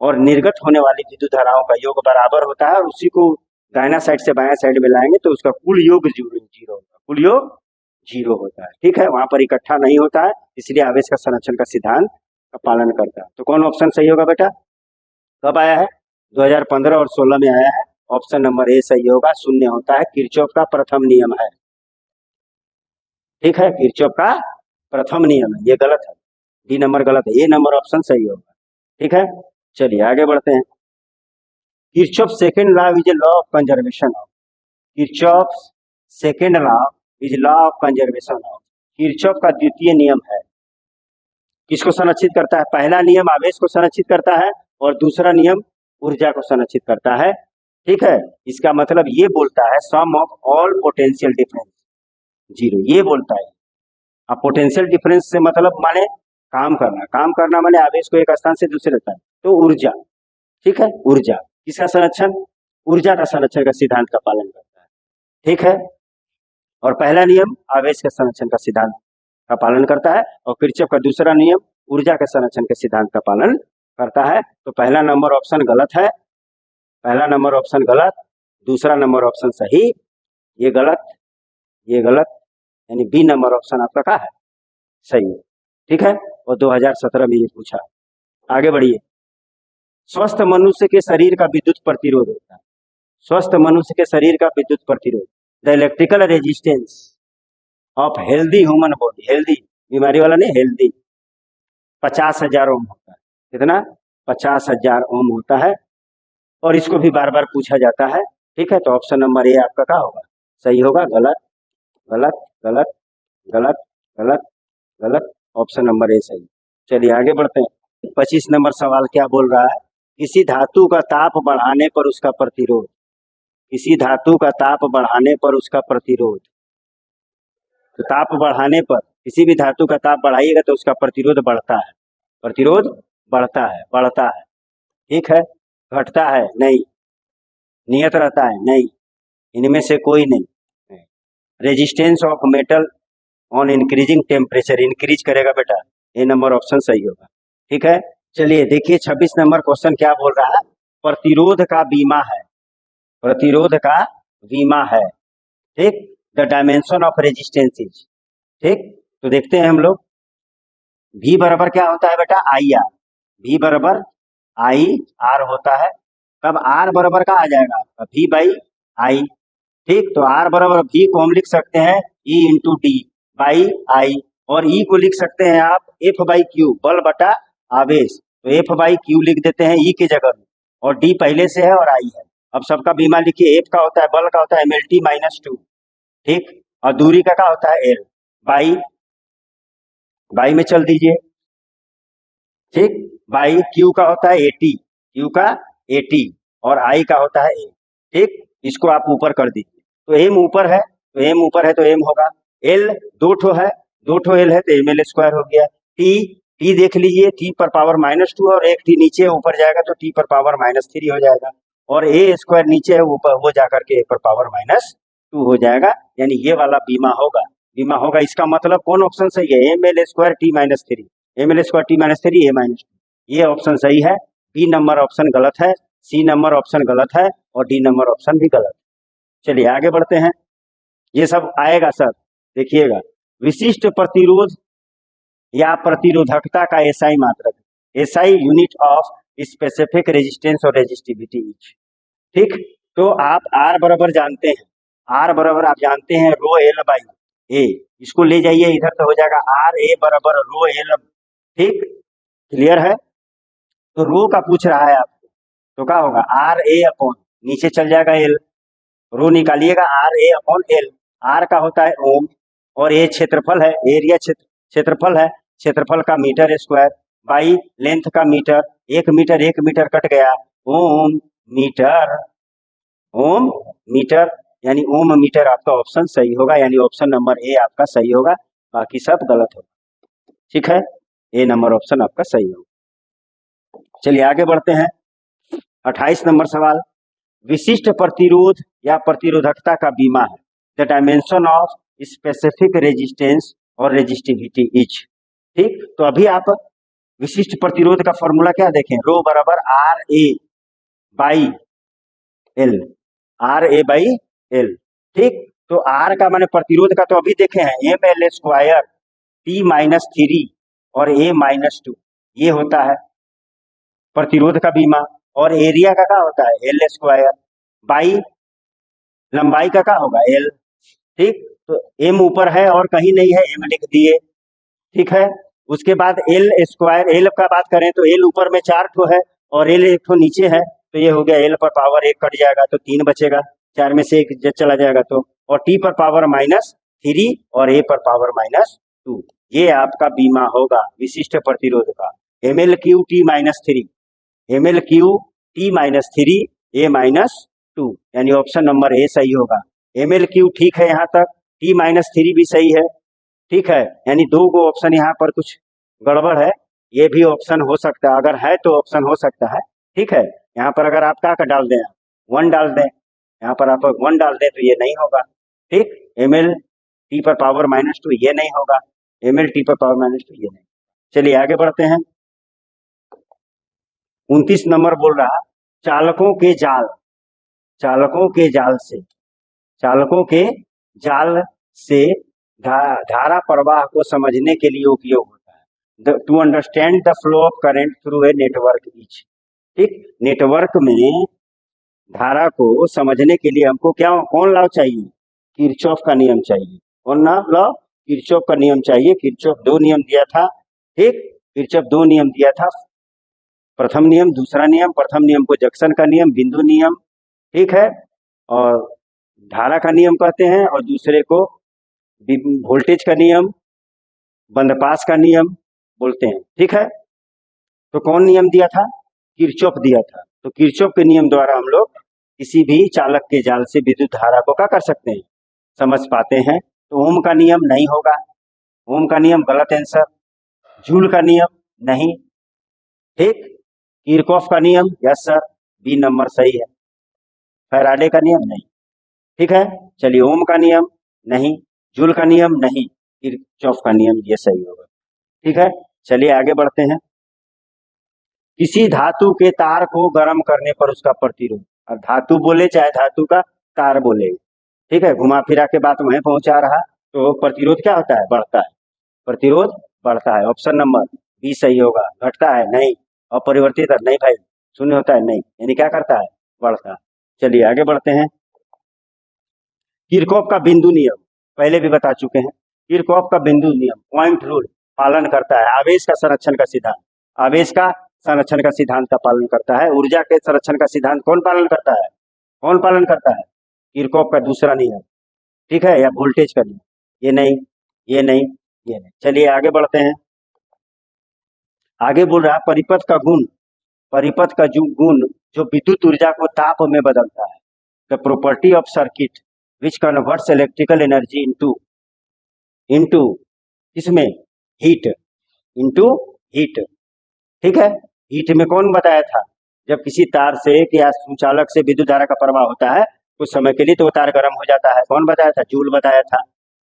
और निर्गत होने वाली विद्युत धाराओं का योग बराबर होता है, और उसी को दाहिना साइड से बायां साइड में लाएंगे तो उसका कुल योग 0 होगा, कुल योग 0 होता है। ठीक है, वहां पर इकट्ठा नहीं होता है, इसलिए आवेश का संरक्षण का सिद्धांत का पालन करता है। तो कौन ऑप्शन सही होगा बेटा? कब आया है? 2015 और 16 में आया है। ऑप्शन नंबर ए सही होगा, शून्य होता है। किरचॉफ का प्रथम नियम है। ठीक है, किरचॉफ का प्रथम नियम है, ये गलत है, डी नंबर गलत है, ए नंबर ऑप्शन सही होगा। ठीक है, चलिए आगे बढ़ते हैं। Kirchhoff second law is a law of conservation of. Kirchhoff second law is law of conservation of. Kirchhoff का द्वितीय नियम है किसको संरक्षित करता है? पहला नियम आवेश को संरक्षित करता है और दूसरा नियम ऊर्जा को संरक्षित करता है। ठीक है, इसका मतलब ये बोलता है sum of all potential difference zero, ये बोलता है। अब पोटेंशियल डिफरेंस से मतलब माने काम करना माने आवेश को एक स्थान से दूसरे स्थान, तो ऊर्जा। ठीक है, ऊर्जा किसका संरक्षण? ऊर्जा का संरक्षण का सिद्धांत का पालन करता है। ठीक है, और पहला नियम आवेश के संरक्षण का सिद्धांत का पालन करता है और किरचॉफ का दूसरा नियम ऊर्जा के संरक्षण के सिद्धांत का पालन करता है। तो पहला नंबर ऑप्शन गलत है, पहला नंबर ऑप्शन गलत, दूसरा नंबर ऑप्शन सही, ये गलत, ये गलत, यानी बी नंबर ऑप्शन आपका क्या है? सही है। ठीक है, और 2017 में ये पूछा। आगे बढ़िए। स्वस्थ मनुष्य के शरीर का विद्युत प्रतिरोध होता है, स्वस्थ मनुष्य के शरीर का विद्युत प्रतिरोध, the electrical resistance of healthy human body, healthy बीमारी वाला नहीं, हेल्दी 50,000 ओम होता है। कितना? 50,000 ओम होता है। और इसको भी बार बार पूछा जाता है। ठीक है, तो ऑप्शन नंबर ए आपका क्या होगा? सही होगा। गलत, गलत, गलत, गलत, गलत, गलत, ऑप्शन नंबर ए सही। चलिए आगे बढ़ते हैं। 25 नंबर सवाल क्या बोल रहा है? किसी धातु का ताप बढ़ाने पर उसका प्रतिरोध, किसी धातु का ताप बढ़ाने पर उसका प्रतिरोध, तो ताप बढ़ाने पर किसी भी धातु का ताप बढ़ाइएगा तो उसका प्रतिरोध बढ़ता है, प्रतिरोध बढ़ता है, बढ़ता है। ठीक है, घटता है नहीं, नियत रहता है नहीं, इनमें से कोई नहीं। Resistance of metal on increasing temperature, increase करेगा बेटा, ये नंबर ऑप्शन सही होगा। ठीक है, चलिए देखिए 26 नंबर क्वेश्चन क्या बोल रहा है? प्रतिरोध का बीमा है, प्रतिरोध का बीमा है। ठीक, the dimension of resistance is. ठीक, तो देखते हैं हम लोग। V बराबर क्या होता है बेटा? आई आर, V बराबर आई आर होता है। कब R बराबर का आ जाएगा? V by I. ठीक, तो R बराबर V को हम लिख सकते हैं E into D by I, और E को लिख सकते हैं आप F बाई क्यू, बल बटा आवेश, तो F बाई क्यू लिख देते हैं E की जगह में, और D पहले से है और I है। अब सबका बीमा लिखिए। F का होता है, बल का होता है MLT माइनस 2। ठीक, और दूरी का क्या होता है? L बाई, बाई में चल दीजिए। ठीक, बाई क्यू का होता है 80, क्यू का 80, और आई का होता है ए। ठीक, इसको आप ऊपर कर दीजिए, तो एम ऊपर है, तो एम ऊपर है तो एम होगा। एल दो ठो है, दो ठो एल है तो एम एल स्क्वायर हो गया। टी, टी देख लीजिए, टी पर पावर -2 और एक टी नीचे ऊपर जाएगा तो टी पर पावर -3 हो जाएगा, और ए स्क्वायर नीचे है ऊपर वो जाकर के ए पर पावर -2 हो जाएगा, यानी ये वाला बीमा होगा, बीमा होगा। इसका मतलब कौन ऑप्शन सही है? M L square T -3, M L square T -3 A -2, ये ऑप्शन सही है। बी नंबर ऑप्शन गलत है, सी नंबर ऑप्शन गलत है, और डी नंबर ऑप्शन भी गलत है। चलिए आगे बढ़ते हैं। ये सब आएगा सर, देखिएगा। विशिष्ट प्रतिरोध या प्रतिरोधकता का एसआई मात्रक, SI unit of specific resistance और रेजिस्टिविटी इच। ठीक, तो आप आर बराबर जानते हैं, आर बराबर आप जानते हैं रो एल बाई ए, इसको ले जाइए इधर तो हो जाएगा आर ए बराबर रो एल। ठीक, क्लियर है? तो रो का पूछ रहा है आपको, तो क्या होगा? आर ए अपॉन, नीचे चल जाएगा एल, रो निकालिएगा R A upon L. R का होता है ओम, और ए क्षेत्रफल है, एरिया क्षेत्रफल है, क्षेत्रफल का मीटर स्क्वायर बाई लेंथ का मीटर, एक मीटर कट गया, ओम मीटर, ओम मीटर, यानी ओम मीटर आपका ऑप्शन सही होगा, यानी ऑप्शन नंबर ए आपका सही होगा, बाकी सब गलत होगा। ठीक है, ए नंबर ऑप्शन आपका सही होगा। चलिए आगे बढ़ते हैं। 28 नंबर सवाल, विशिष्ट प्रतिरोध या प्रतिरोधकता का बीमा है, the dimension of specific resistance और रेजिस्टिविटी इच। ठीक, तो अभी आप विशिष्ट प्रतिरोध का फॉर्मूला क्या देखें? रो बराबर R A by L, R A by L. ठीक, तो आर का माने प्रतिरोध का तो अभी देखे हैं एम एल स्क्वायर टी -3 और ए -2, ये होता है प्रतिरोध का बीमा, और एरिया का क्या होता है? एल स्क्वायर बाई लंबाई का क्या होगा? एल। ठीक, तो एम ऊपर है और कहीं नहीं है, एम लिख दिए। ठीक है, उसके बाद एल स्क्वायर, एल का बात करें तो एल ऊपर में 4 ठो है और एल एक ठो नीचे है, तो ये हो गया एल पर पावर 1 कट जाएगा तो 3 बचेगा, 4 में से 1 चला जाएगा तो, और टी पर पावर -3 और ए पर पावर -2, ये आपका बीमा होगा विशिष्ट प्रतिरोध का। MLQ T-3, MLQ T-3 A-2, यानी ऑप्शन नंबर ए सही होगा। MLQ ठीक है यहाँ तक, T-3 भी सही है, ठीक है, यानी दो गो ऑप्शन यहाँ पर कुछ गड़बड़ है, ये भी ऑप्शन हो सकता है, अगर है तो ऑप्शन हो सकता है, ठीक है। यहाँ पर अगर आप क्या डाल दें, 1 डाल दें, यहाँ पर आप 1 डाल दें तो ये नहीं होगा, ठीक। MLT/-2 ये नहीं होगा, MLT/-2 ये नहीं। चलिए आगे बढ़ते हैं। 29 नंबर बोल रहा, चालकों के जाल से धारा प्रवाह को समझने के लिए उपयोग होता है। To understand the flow of current through a network each, ठीक। नेटवर्क में धारा को समझने के लिए हमको कौन लॉ चाहिए? किरचॉफ का नियम चाहिए। कौन ना लॉ? किरचॉफ का नियम चाहिए। किरचॉफ 2 नियम दिया था, ठीक। किरचॉफ 2 नियम दिया था, प्रथम नियम, दूसरा नियम। प्रथम नियम को जंक्शन का नियम, बिंदु नियम, ठीक है, और धारा का नियम कहते हैं, और दूसरे को वोल्टेज का नियम, बंदपास का नियम बोलते हैं, ठीक है। तो कौन नियम दिया था? किरचॉफ दिया था। तो किरचॉफ के नियम द्वारा हम लोग किसी भी चालक के जाल से विद्युत धारा को क्या कर सकते हैं? समझ पाते हैं। तो ओम का नियम नहीं होगा, ओम का नियम गलत आंसर। जूल का नियम नहीं, ठीक। किरचॉफ का नियम यस सर, बी नंबर सही है। फैराडे का नियम नहीं, ठीक है। चलिए, ओम का नियम नहीं, जूल का नियम नहीं, किरचॉफ का नियम ये सही होगा, ठीक है। चलिए आगे बढ़ते हैं। किसी धातु के तार को गर्म करने पर उसका प्रतिरोध, और धातु बोले चाहे धातु का तार बोले, ठीक है, घुमा फिरा के बात वहीं पहुंचा रहा। तो प्रतिरोध क्या होता है? बढ़ता है, प्रतिरोध बढ़ता है। ऑप्शन नंबर बी सही होगा। घटता है? नहीं। अपरिवर्तित नहीं भाई, शून्य होता है? नहीं, यानी क्या करता है? बढ़ता है। चलिए आगे बढ़ते हैं। किरचॉफ का बिंदु नियम पहले भी बता चुके हैं। किरचॉफ का बिंदु नियम, पॉइंट रूल, पालन करता है आवेश का संरक्षण का सिद्धांत, आवेश का संरक्षण का सिद्धांत का पालन करता है। ऊर्जा के संरक्षण का सिद्धांत कौन पालन करता है? कौन पालन करता है? किरचॉफ का दूसरा नियम, ठीक है, या वोल्टेज का नियम, ये नहीं, ये नहीं, ये नहीं। चलिए आगे बढ़ते हैं। आगे बोल रहा है परिपथ का गुण, परिपथ का जो गुण जो विद्युत ऊर्जा को ताप में बदलता है। The property of circuit which converts electrical energy into इसमें हीट, इनटू हीट, ठीक है। हीट में कौन बताया था? जब किसी तार से या सुचालक से विद्युत धारा का प्रवाह होता है कुछ समय के लिए तो वो तार गर्म हो जाता है। कौन बताया था? जूल बताया था,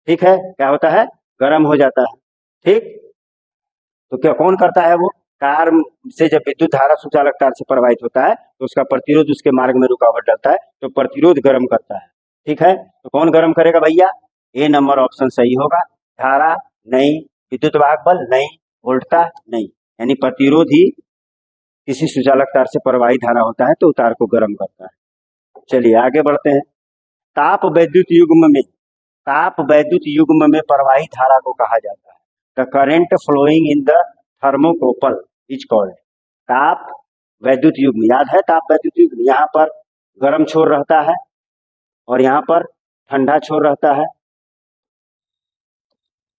ठीक है। क्या होता है? गर्म हो जाता है, ठीक। तो क्या कौन करता है? वो तार से जब विद्युत धारा सुचालक तार से प्रवाहित होता है तो उसका प्रतिरोध उसके मार्ग में रुकावट डालता है, तो प्रतिरोध गर्म करता है, ठीक है। तो कौन गर्म करेगा भैया? ए नंबर ऑप्शन सही होगा। धारा नहीं, विद्युत वाहक बल नहीं, वोल्टता नहीं, यानी प्रतिरोध ही किसी सुचालक तार से प्रवाहित धारा होता है तो तार को गर्म करता है। चलिए आगे बढ़ते हैं। ताप वैद्युत युग्म में प्रवाही धारा को कहा जाता है। The current flowing in the thermocouple is called. ताप वैद्युत युग्म, याद है ताप वैद्युत युग्म? यहाँ पर गर्म छोर रहता है और यहाँ पर ठंडा छोर रहता है,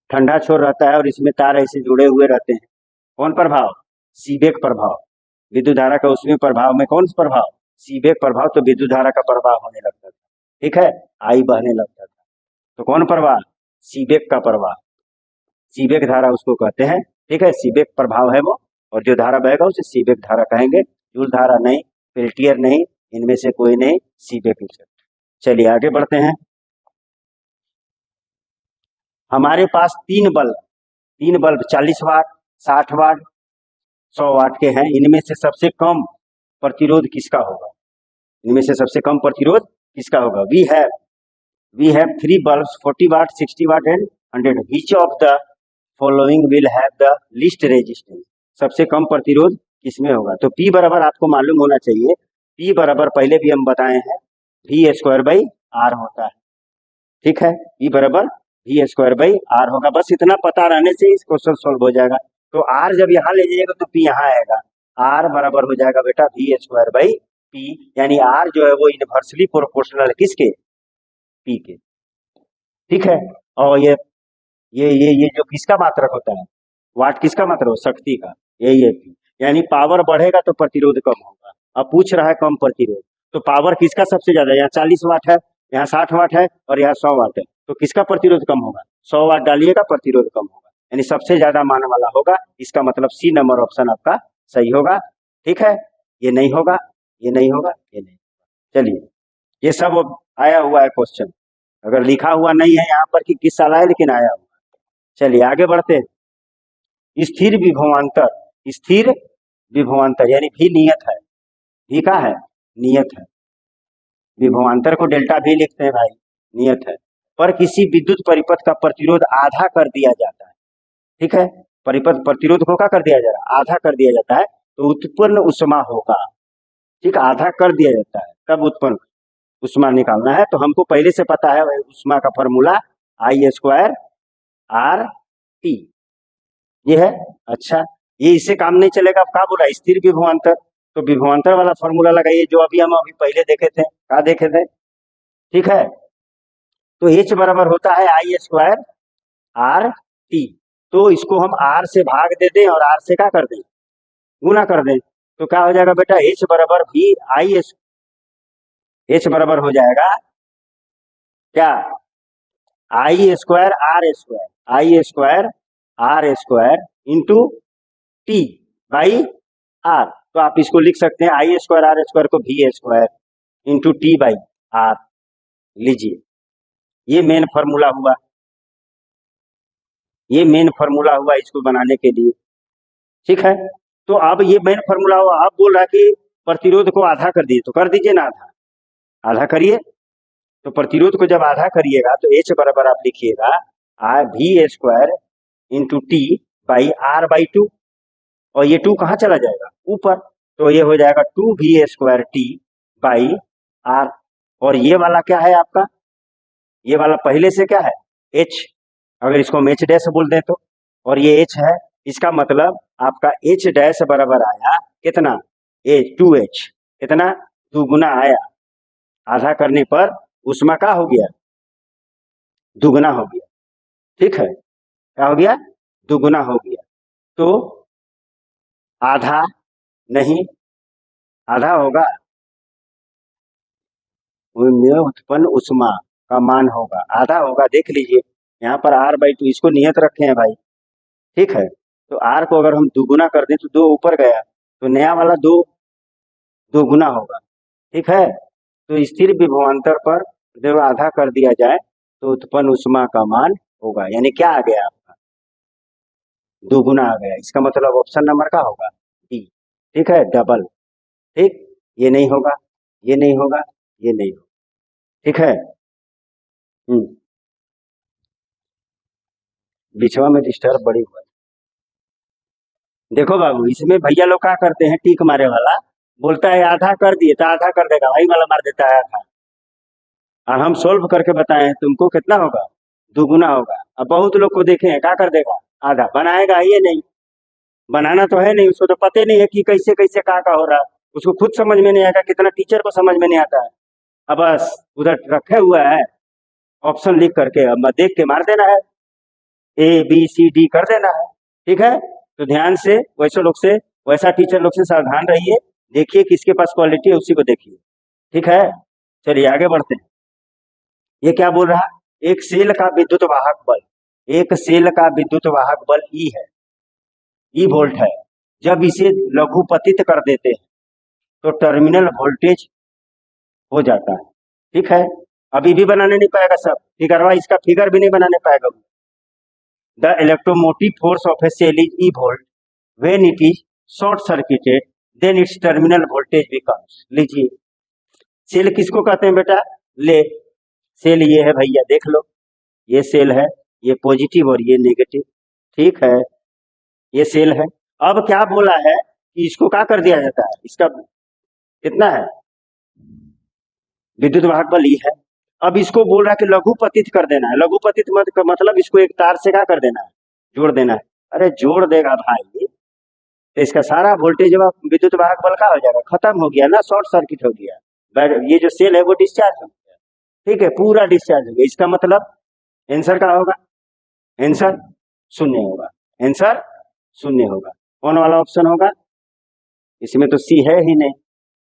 ठंडा छोर रहता है और इसमें तार ऐसे जुड़े हुए रहते हैं। कौन प्रभाव? सीबेक प्रभाव। विद्युत धारा का उसमें प्रभाव में कौन सा प्रभाव? सीबेक प्रभाव। तो विद्युत धारा का प्रवाह होने लगता था, ठीक है, आई बहने लगता था। तो कौन प्रवाह? सीबेक का प्रवाह, सीबेक धारा उसको कहते हैं, ठीक है। सीबेक प्रभाव है वो, और जो धारा बहेगा उसे सीबेक धारा कहेंगे। जूल धारा नहीं, पेल्टियर नहीं, इनमें से कोई नहीं, सीबेक इफेक्ट। चलिए आगे बढ़ते हैं। हमारे पास 3 बल्ब 40 वाट, 60 वाट, 100 वाट के हैं। इनमें से सबसे कम प्रतिरोध किसका होगा? इनमें से सबसे कम प्रतिरोध किसका होगा? We have 3 bulbs 40 watt, 60 watt and 100. Which of the following will have the least resistance? सबसे कम प्रतिरोध किसमें होगा? तो P बराबर आपको मालूम होना चाहिए। P बराबर पहले भी हम बताए हैं V² होता है, ठीक है। P बराबर V² होगा। बस इतना पता रहने से इस क्वेश्चन सॉल्व हो जाएगा। तो R जब यहाँ ले जाइएगा तो P यहाँ आएगा। R बराबर हो जाएगा बेटा V²P, यानी R जो है वो इनवर्सली प्रोपोर्शनल है किसके? P के, ठीक है। और ये ये जो किसका मात्रक होता है, वाट किसका मात्रक हो, शक्ति का, यही है P। यानी पावर बढ़ेगा तो प्रतिरोध कम होगा। अब पूछ रहा है कम प्रतिरोध, तो पावर किसका सबसे ज्यादा, यहाँ 40 वाट है, यहाँ 60 वाट है और यहाँ 100 वाट है, तो किसका प्रतिरोध कम होगा, 100 वाट डालिएगा प्रतिरोध कम होगा, यानी सबसे ज्यादा मान वाला होगा। इसका मतलब सी नंबर ऑप्शन आपका सही होगा। ठीक है, ये नहीं होगा, ये नहीं होगा, ये नहीं। चलिए, ये सब आया हुआ है क्वेश्चन, अगर लिखा हुआ नहीं है यहाँ पर कि किस साल आया, लेकिन आया हुआ। चलिए आगे बढ़ते हैं। स्थिर विभवांतर, स्थिर विभवांतर यानी भी नियत है, भी का है, नियत है। विभवांतर को डेल्टा भी लिखते हैं भाई, नियत है। पर किसी विद्युत परिपथ का प्रतिरोध आधा कर दिया जाता है, ठीक है, परिपथ प्रतिरोध को क्या कर दिया जा रहा है, आधा कर दिया जाता है, तो उत्पन्न उष्मा होगा। ठीक, आधा कर दिया जाता है तब उत्पन्न उष्मा निकालना है, तो हमको पहले से पता है उष्मा का फॉर्मूला I² RT, ये है। अच्छा, ये इससे काम नहीं चलेगा, अब क्या बोला, स्थिर विभवांतर, तो विभवांतर वाला फॉर्मूला लगाइए जो अभी हम पहले देखे थे, क्या देखे थे, ठीक है। तो H बराबर होता है I² RT, तो इसको हम R से भाग दे दें और R से क्या कर दें, गुना कर दें, तो क्या हो जाएगा बेटा, H बराबर भी H बराबर हो जाएगा क्या, I² into T by R, तो आप इसको लिख सकते हैं I² को V² into T by R। लीजिए, ये मेन फॉर्मूला हुआ, ये मेन फॉर्मूला हुआ इसको बनाने के लिए। ठीक है, तो अब ये मेन फॉर्मूला हुआ, अब बोल रहा है कि प्रतिरोध को आधा कर दिए, तो कर दीजिए ना, आधा आधा करिए। तो प्रतिरोध को जब आधा करिएगा तो H बराबर आप लिखिएगा V² into T by R/2, और ये 2 कहाँ चला जाएगा, ऊपर, तो ये हो जाएगा 2V² T बाई R। और ये वाला क्या है आपका, ये वाला पहले से क्या है, H, अगर इसको हम H डैश बोल दें तो, और ये H है, इसका मतलब आपका H डैश बराबर आया कितना, 2H, कितना, दुगुना आया, आधा करने पर उष्मा का हो गया, दुगुना हो गया। ठीक है, क्या हो गया, दुगुना हो गया। तो आधा नहीं, आधा होगा, उनमें उत्पन्न उष्मा का मान होगा, आधा होगा। देख लीजिए यहाँ पर R/2 इसको नियत रखे हैं भाई, ठीक है, तो R को अगर हम दुगुना कर दें तो 2 ऊपर गया, तो नया वाला 2 गुना होगा। ठीक है, तो स्थिर विभवांतर पर जब आधा कर दिया जाए तो उत्पन्न उष्मा का मान होगा, यानी क्या आ गया आपका, 2 गुना आ गया। इसका मतलब ऑप्शन नंबर का होगा डी। ठीक है, डबल। ठीक, ये नहीं होगा, ये नहीं होगा, ये नहीं होगा। ठीक है, बिछवा में डिस्टर्ब बड़ी हुआ। देखो बाबू, इसमें भैया लोग क्या करते हैं, टीक मारे वाला बोलता है आधा कर दिए तो आधा कर देगा, भाई वाला मार देता है आधा, और हम सोल्व करके बताए तुमको कितना होगा, दुगुना होगा। अब बहुत लोग को देखे हैं क्या कर देगा, आधा बनाएगा, ये नहीं बनाना तो है नहीं, उसको तो पता नहीं है कि कैसे कैसे का हो रहा है, उसको खुद समझ में नहीं आएगा, कितना टीचर को समझ में नहीं आता है। अब बस उधर रखे हुआ है ऑप्शन लिख करके, अब देख के मार देना है, ABCD कर देना है। ठीक है, तो ध्यान से वैसे लोग से, वैसा टीचर लोग से सावधान रहिए, देखिए किसके पास क्वालिटी है उसी को देखिए। ठीक है, चलिए आगे बढ़ते हैं। ये क्या बोल रहा है, एक सेल का विद्युत वाहक बल, एक सेल का विद्युत वाहक बल E है, E वोल्ट है, जब इसे लघुपतित कर देते हैं तो टर्मिनल वोल्टेज हो जाता है। ठीक है, अभी भी बनाने नहीं पाएगा सब फिगर, इसका फिगर भी नहीं बनाने पाएगा। The electromotive force of a cell is E volt. When it is short circuited, then its terminal voltage becomes। लीजिए, सेल किसको कहते हैं बेटा, ले सेल ये है भैया, देख लो, ये सेल है, ये पॉजिटिव और ये नेगेटिव। ठीक है, ये सेल है। अब क्या बोला है कि इसको क्या कर दिया जाता है, इसका कितना है, विद्युत वाहक बल E है। अब इसको बोल रहा है कि लघुपतित कर देना है, लघुपतित मतलब इसको एक तार से क्या कर देना है, जोड़ देना है। अरे जोड़ देगा भाई, तो इसका सारा वोल्टेज विद्युत वाहक बल का हो जाएगा, खत्म हो गया ना, शॉर्ट सर्किट हो गया, ये जो सेल है वो डिस्चार्ज हो गया। ठीक है, पूरा डिस्चार्ज हो गया, इसका मतलब आंसर क्या होगा, आंसर शून्य होगा, आंसर शून्य होगा। कौन वाला ऑप्शन होगा? इसमें तो सी है ही नहीं,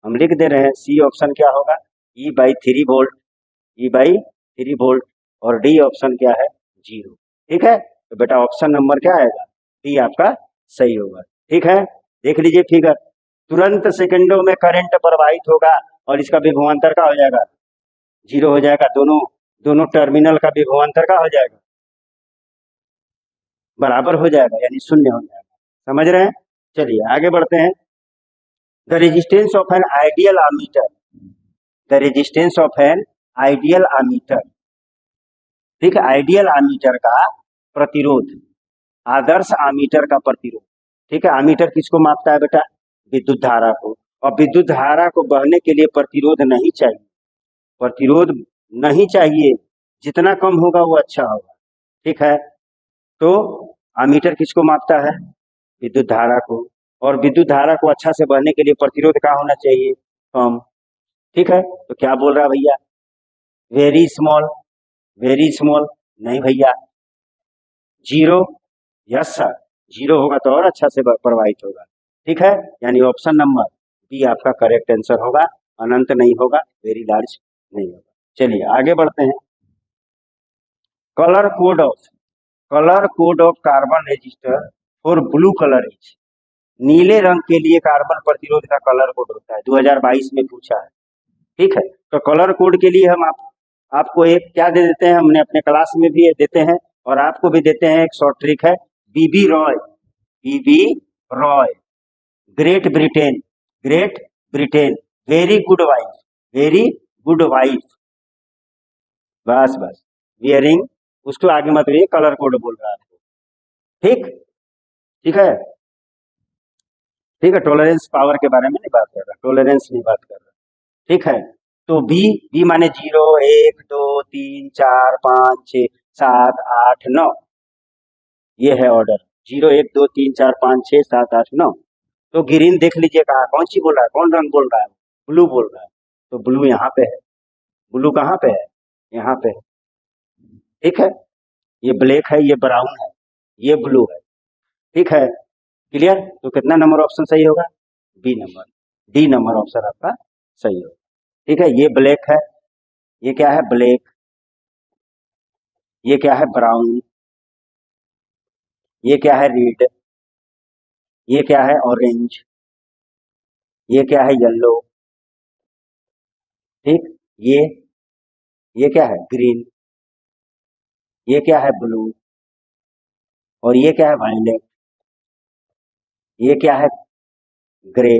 हम लिख दे रहे हैं सी ऑप्शन क्या होगा, E/3 वोल्ट, E/3 वोल्ट। और डी ऑप्शन क्या है? 0। ठीक है, तो बेटा ऑप्शन नंबर क्या आएगा? डी आपका सही होगा। ठीक है, देख लीजिए फिगर, तुरंत सेकंडों में करंट प्रवाहित होगा और इसका विभवांतर क्या हो जाएगा? 0 हो जाएगा। दोनों दोनों टर्मिनल का विभवांतर क्या हो जाएगा? बराबर हो जाएगा, यानी शून्य हो जाएगा। समझ रहे हैं? चलिए आगे बढ़ते हैं। The resistance of an ideal ammeter, the resistance of an ideal ammeter, ठीक है, आइडियल आमीटर का प्रतिरोध, आदर्श आमीटर का प्रतिरोध। ठीक है, आमीटर किसको मापता है बेटा? विद्युत धारा को। और विद्युत धारा को बहने के लिए प्रतिरोध नहीं चाहिए, प्रतिरोध नहीं चाहिए, जितना कम होगा वो अच्छा होगा। ठीक है, तो आमीटर किसको मापता है? विद्युत धारा को। और विद्युत धारा को अच्छा से बहने के लिए प्रतिरोध क्या होना चाहिए? कम। ठीक है, तो क्या बोल रहा है भैया? वेरी स्मॉल, वेरी स्मॉल नहीं भैया, 0। यस सर, 0 होगा तो और अच्छा से प्रवाहित होगा। ठीक है, यानी ऑप्शन नंबर बी आपका करेक्ट आंसर होगा, अनंत नहीं होगा, वेरी लार्ज नहीं होगा। चलिए आगे बढ़ते हैं। Colour code of carbon register for blue colour is, नीले रंग के लिए कार्बन प्रतिरोध का कलर कोड होता है, 2022 में पूछा है। ठीक है, तो कलर कोड के लिए हम आपको एक क्या दे देते हैं, हमने अपने क्लास में भी देते हैं और आपको भी देते हैं, एक शॉर्ट ट्रिक है, B B Roy, B B Roy, great Britain, great Britain, very good wife, very good wife, बस बस, वियरिंग, उसको आगे मत रहिए, कलर कोड बोल रहा है आपको। ठीक, ठीक है, ठीक है, टॉलरेंस पावर के बारे में नहीं बात कर रहा, टॉलरेंस नहीं बात कर रहा। ठीक है, तो बी माने 0, 1, 2, 3, 4, 5, 6, 7, 8, 9, ये है ऑर्डर, 0, 1, 2, 3, 4, 5, 6, 7, 8, 9। तो ग्रीन देख लीजिए कहा, कौन सी बोल रहा है, कौन रंग बोल रहा है? ब्लू बोल रहा है, तो ब्लू यहाँ पे है, ब्लू कहाँ पे है? यहाँ पे है। ठीक है, ये ब्लैक है, ये ब्राउन है, ये ब्लू है। ठीक है, क्लियर? तो कितना नंबर ऑप्शन सही होगा? B number, D number option आपका सही होगा। ठीक है, ये ब्लैक है, ये क्या है? ब्लैक, ये क्या है? ब्राउन, ये क्या है? रेड, ये क्या है? ऑरेंज, ये क्या है? येलो। ठीक, ये क्या है? ग्रीन, ये क्या है? ब्लू, और ये क्या है? वायलेट, ये क्या है? ग्रे,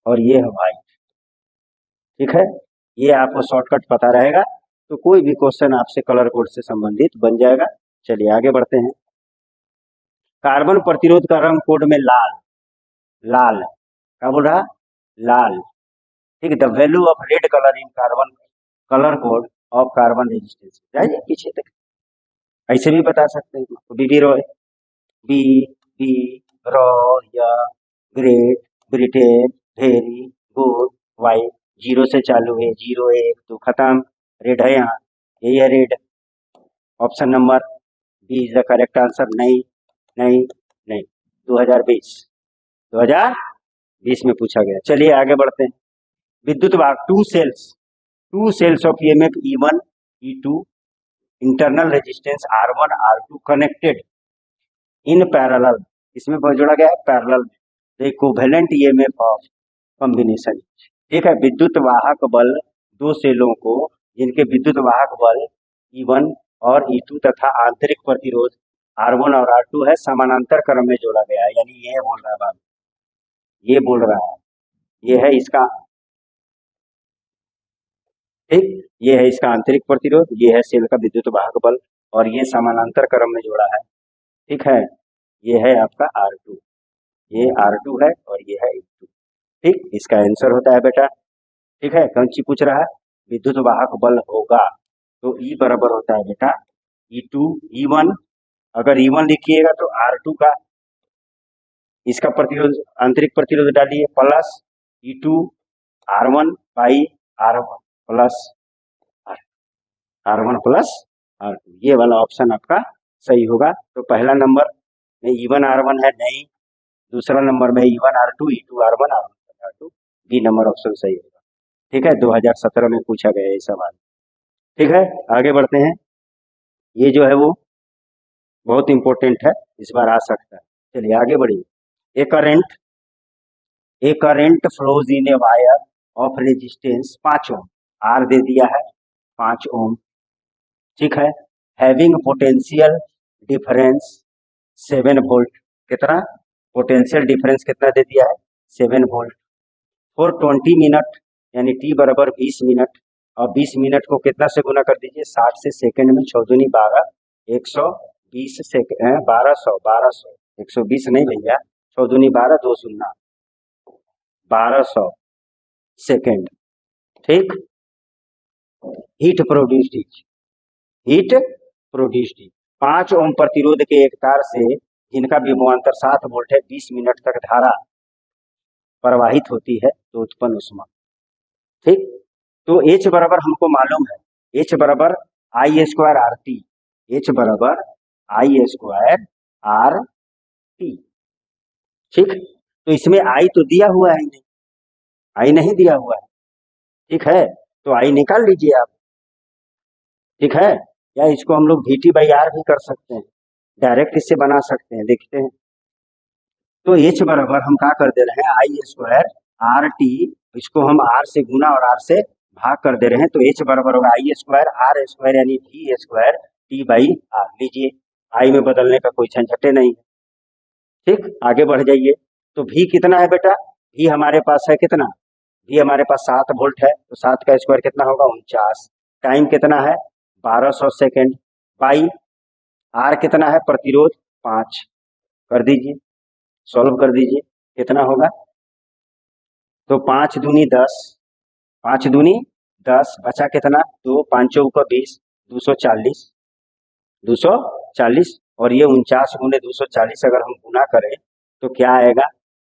और ये है व्हाइट। ठीक है, ये आपको शॉर्टकट पता रहेगा तो कोई भी क्वेश्चन आपसे कलर कोड से संबंधित बन जाएगा। चलिए आगे बढ़ते हैं। कार्बन प्रतिरोध का रंग कोड में लाल, लाल क्या बोल रहा? लाल। ठीक है, the value of red colour in carbon, colour code of carbon resistance, जाइए पीछे तक, ऐसे भी बता सकते हैं। तो B B Roy, B B Roy, great Britain, very good white, 0 से चालू है, 0, 1, 2 खत्म, रेड है यहाँ, यही है red. Option number B is the correct answer. नहीं नहीं नहीं, 2020, 2020 में पूछा गया। चलिए आगे बढ़ते हैं। विद्युत वाहक, two cells of EMF E1 E2, internal resistance R1 R2 connected in parallel, इसमें जोड़ा गया है पैरेलल में, the equivalent EMF of combination. ठीक है, विद्युत वाहक बल दो सेलों को, जिनके विद्युत वाहक बल E1 और E2 तथा आंतरिक प्रतिरोध R1 और R2 है, समानांतर क्रम में जोड़ा गया है, यानी ये बोल रहा है बात, ये बोल रहा है, ये है इसका, ठीक, ये है इसका आंतरिक प्रतिरोध, ये है सेल का विद्युत वाहक बल, और ये समानांतर क्रम में जोड़ा है। ठीक है, ये है आपका R2, ये R2 है और ये है E2। ठीक, इसका आंसर होता है बेटा, ठीक है, कौन सी पूछ रहा है? विद्युत वाहक बल होगा तो E बराबर होता है बेटा E2 E1, अगर E1 लिखिएगा तो R2 का इसका प्रतिरोध, आंतरिक प्रतिरोध डालिए, plus E2 R1 by R1 plus R, R1 plus R2, ये वाला ऑप्शन आपका सही होगा। तो पहला नंबर में E1 R1 है नहीं, दूसरा नंबर में E1 R2, E2 R1, R1 R2, B number option सही होगा। ठीक है, 2017 में पूछा गया ये सवाल। ठीक है, आगे बढ़ते हैं। ये जो है वो बहुत इंपॉर्टेंट है, इस बार आ सकता है। चलिए आगे बढ़िए। A current flows in a wire of resistance 5 ohm, R दे दिया है 5 ओम। ठीक है, हैविंग पोटेंशियल डिफरेंस 7 वोल्ट, कितना पोटेंशियल डिफरेंस कितना दे दिया है 7 वोल्ट, फॉर 20 मिनट, यानी टी बराबर 20 मिनट, और 20 मिनट को कितना से गुना कर दीजिए 60 से सेकंड में, 14 दूनी 12, 120 सेकंड, 1200 120 नहीं भैया, 14 दूनी 12, 2 शून्य 1200 सेकंड। ठीक, heat produced is, heat produced is 5 ओम प्रतिरोध के एक तार से जिनका विभवांतर 7 वोल्ट है, 20 मिनट तक धारा प्रवाहित होती है तो उत्पन्न ऊष्मा। ठीक, तो H बराबर हमको मालूम है, H बराबर आई स्क्वायर आर टी, H बराबर आई स्क्वायर आर टी। ठीक, तो इसमें I तो दिया हुआ है नहीं, I नहीं दिया हुआ है। ठीक है, तो I निकाल लीजिए आप। ठीक है, या इसको हम लोग VT बाई आर भी कर सकते हैं, डायरेक्ट इससे बना सकते हैं, देखते हैं। तो H बराबर हम क्या कर दे रहे हैं, आई स्क्वायर आर टी, इसको हम R से गुना और R से भाग कर दे रहे हैं, तो H बराबर होगा आई स्क्वायर आर स्क्वायर यानी V square T by R. लीजिए, आई में बदलने का कोई झंझटे नहीं है। ठीक, आगे बढ़ जाइए। तो V कितना है बेटा, V हमारे पास है कितना, V हमारे पास 7 वोल्ट है, तो 7 का स्क्वायर कितना होगा 49, टाइम कितना है 1200 सेकेंड, बाई आर कितना है प्रतिरोध 5, कर दीजिए, सॉल्व कर दीजिए, कितना होगा, तो 5 दूनी 10, 5 दूनी 10, बचा कितना 2, 5 चौका 20, 240, 240, और ये 49 गुने 240 अगर हम गुना करें तो क्या आएगा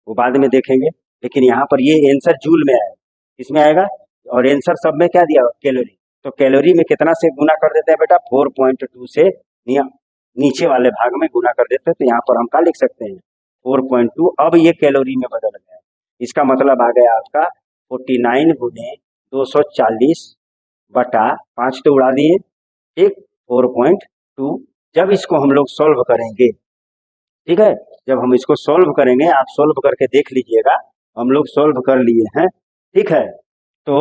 वो बाद में देखेंगे, लेकिन यहाँ पर ये आंसर जूल में आएगा, इसमें आएगा, और आंसर सब में क्या दिया कैलोरी, तो कैलोरी में कितना से गुना कर देते हैं बेटा 4.2 से नीचे वाले भाग में गुना कर देते हैं, तो यहाँ पर हम क्या लिख सकते हैं 4.2। अब ये कैलोरी में बदल गया, इसका मतलब आ गया आपका 49 गुने 240 बटा 5 तो उड़ा दिए, ठीक 4.2। जब इसको हम लोग सॉल्व करेंगे, ठीक है, जब हम इसको सॉल्व करेंगे, आप सॉल्व करके देख लीजिएगा, हम लोग सॉल्व कर लिए हैं। ठीक है, तो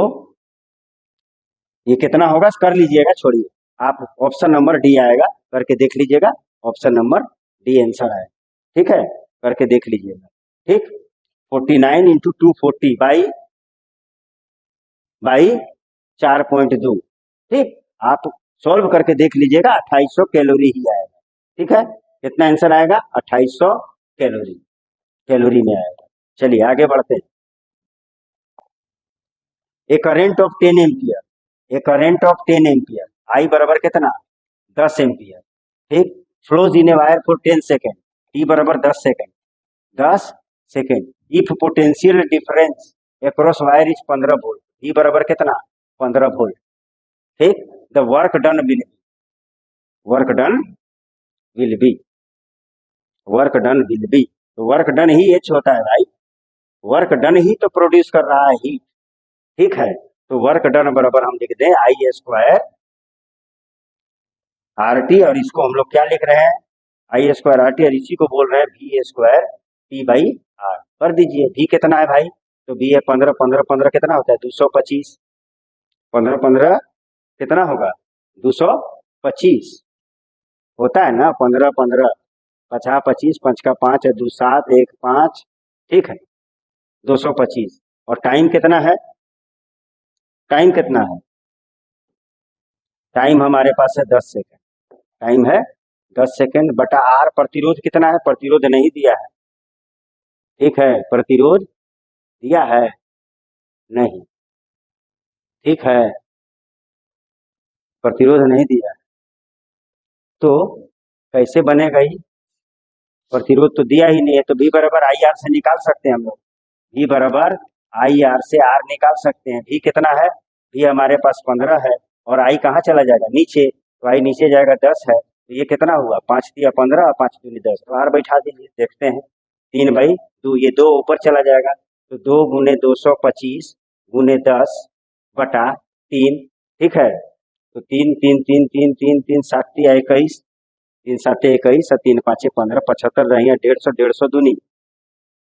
ये कितना होगा कर लीजिएगा, छोड़िए आप, ऑप्शन नंबर डी आएगा, करके देख लीजिएगा, ऑप्शन नंबर डी आंसर आएगा। ठीक है, करके देख लीजिएगा। ठीक, 49 इंटू 240 बाई 4.2। ठीक, आप सॉल्व करके देख लीजिएगा, 2800 कैलोरी ही आएगा। ठीक है, कितना आंसर आएगा 2800 कैलोरी में आएगा। चलिए आगे बढ़ते हैं। A current of 10 ampere, a current of 10 ampere, I बराबर कितना 10 एम्पियर। ठीक, flows in a wire for 10 second, T बराबर 10 second, 10 second, if potential difference across wire is 15 volt, E बराबर कितना 15 वोल्ट। ठीक, the work done will be, work done will be, work done will be, तो वर्क डन ही एच होता है भाई, वर्क डन ही तो प्रोड्यूस कर रहा है हीट। ठीक है, तो वर्क डन बराबर हम लिख दें आई स्क्वायर आर टी, और इसको हम लोग क्या लिख रहे हैं आई स्क्वायर आर टी, और इसी को बोल रहे हैं V square T by R. कर दीजिए, वी कितना है भाई, तो वी है 15, 15 15 कितना होता है 225, 15 15 कितना होगा 225 होता है ना, 15 15 50 25, 5 का 5 है 2 7 1 5, ठीक है 225, और टाइम कितना है, टाइम कितना है, टाइम हमारे पास है 10 सेकेंड, टाइम है 10 सेकेंड बटा आर, प्रतिरोध कितना है, प्रतिरोध नहीं दिया है। ठीक है, प्रतिरोध दिया है नहीं, ठीक है प्रतिरोध नहीं दिया है, तो कैसे बनेगा ही, प्रतिरोध तो दिया ही नहीं है, तो V बराबर आई आर से निकाल सकते हैं हम लोग, V बराबर आई आर से आर निकाल सकते हैं। V कितना है, V हमारे पास 15 है, और आई कहाँ चला जाएगा, नीचे, तो आई नीचे जाएगा 10 है, तो ये कितना हुआ, 5 तिया 15, 5 दूनी 10, तो आर बैठा दीजिए, देखते हैं 3/2, ये 2 ऊपर चला जाएगा, तो 2 गुने 225 गुने 10 बटा 3, ठीक है, तो 3 3 3 3 3 3 7 तिया 21, 3 7 21 और 3 5 15, 75 रही 150, 150 दूनी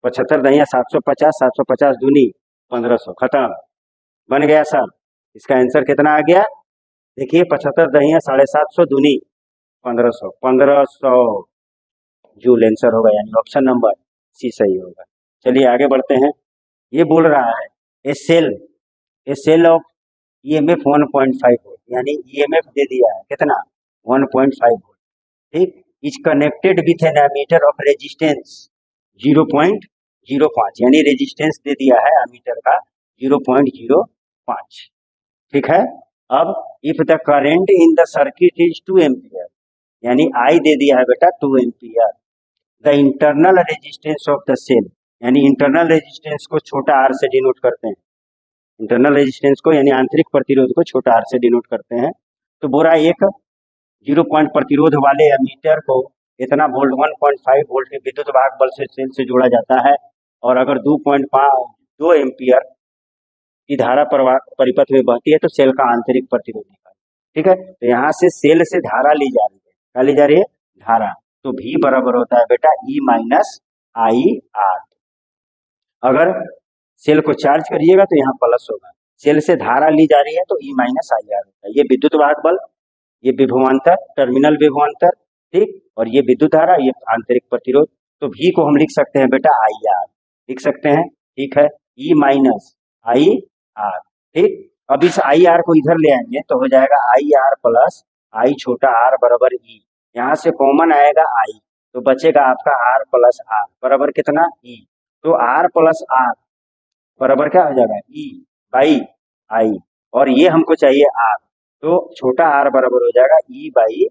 75 रही 750, 750 दूनी 1500, खत्म, बन गया सर। इसका आंसर कितना आ गया, देखिए 75 दही 750 दूनी 1500, 1500 जूल आंसर होगा, यानी ऑप्शन नंबर सी सही होगा। चलिए आगे बढ़ते हैं। ये बोल रहा है a cell of EMF 1.5 volt, यानी ईएमएफ दे दिया है कितना 1.5 वोल्ट, ठीक, is connected with an ammeter of resistance 0.05, यानी रेजिस्टेंस दे दिया है एमीटर का 0.05, ठीक है। अब if the current in the circuit is 2 ampere, यानी आई दे दिया है बेटा 2 ampere, the internal resistance of the cell, यानी इंटरनल रेजिस्टेंस को छोटा आर से डिनोट करते हैं, इंटरनल रेजिस्टेंस को यानी आंतरिक प्रतिरोध को छोटा आर से डिनोट करते हैं। तो बोरा एक 0 पॉइंट प्रतिरोध वाले एमीटर को इतना वोल्ट 1.5 वोल्ट के विद्युत वाहक बल से सेल से जोड़ा जाता है, और अगर 2 एम्पियर की धारा परिपथ में बहती है तो सेल का आंतरिक प्रतिरोध निकालें, ठीक है। तो यहाँ से सेल से धारा ली जा रही है, क्या ली जा रही है, धारा, तो V बराबर होता है बेटा E माइनस आई आर। अगर सेल को चार्ज करिएगा तो यहाँ प्लस होगा, सेल से धारा ली जा रही है तो E माइनस आई आर होता है। ये विद्युत वाहक बल, ये विभवांतर, टर्मिनल विभवांतर, ठीक, और ये विद्युत धारा, ये आंतरिक प्रतिरोध। तो V को हम लिख सकते हैं बेटा आई आर, लिख सकते हैं, ठीक है, E माइनस आई आर, ठीक। अब इस आई आर को इधर ले आएंगे तो हो जाएगा आई आर प्लस आई छोटा आर बराबर ई, यहाँ से कॉमन आएगा आई, तो बचेगा आपका आर प्लस आर बराबर कितना ई, तो आर प्लस आर बराबर क्या हो जाएगा ई बाई आई, और ये हमको चाहिए आर, तो छोटा आर बराबर हो जाएगा ई बाई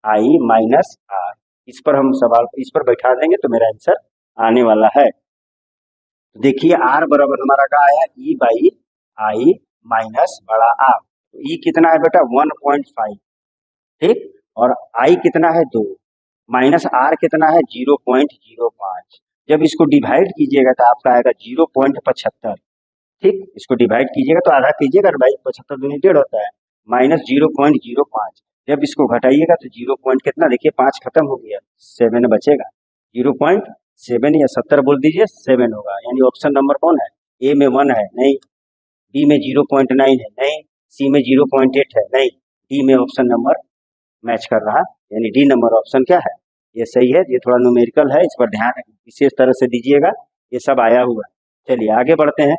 आई माइनस आर। इस पर हम सवाल इस पर बैठा देंगे तो मेरा आंसर आने वाला है। देखिए आर बराबर हमारा क्या आया, ई बाई आई माइनस बड़ा आर, तो ई कितना है बेटा 1.5, ठीक, और आई कितना है 2, माइनस आर कितना है 0.05, जब इसको डिवाइड कीजिएगा तो आपका आएगा 0.75, ठीक, इसको डिवाइड कीजिएगा तो आधा कीजिएगा भाई, 75 दूनी 1.5 होता है, माइनस 0.05, जब इसको घटाइएगा तो 0 पॉइंट कितना, देखिए 5 खत्म हो गया, 7 बचेगा, 0.7 या 70 बोल दीजिए 7 होगा, यानी ऑप्शन नंबर कौन है, ए में 1 है नहीं, बी में 0.9 है नहीं, सी में 0.8 है नहीं, डी में ऑप्शन नंबर मैच कर रहा, यानी डी नंबर ऑप्शन क्या है, ये सही है। ये थोड़ा न्यूमेरिकल है, इस पर ध्यान विशेष तरह से दीजिएगा, ये सब आया हुआ है। चलिए आगे बढ़ते हैं।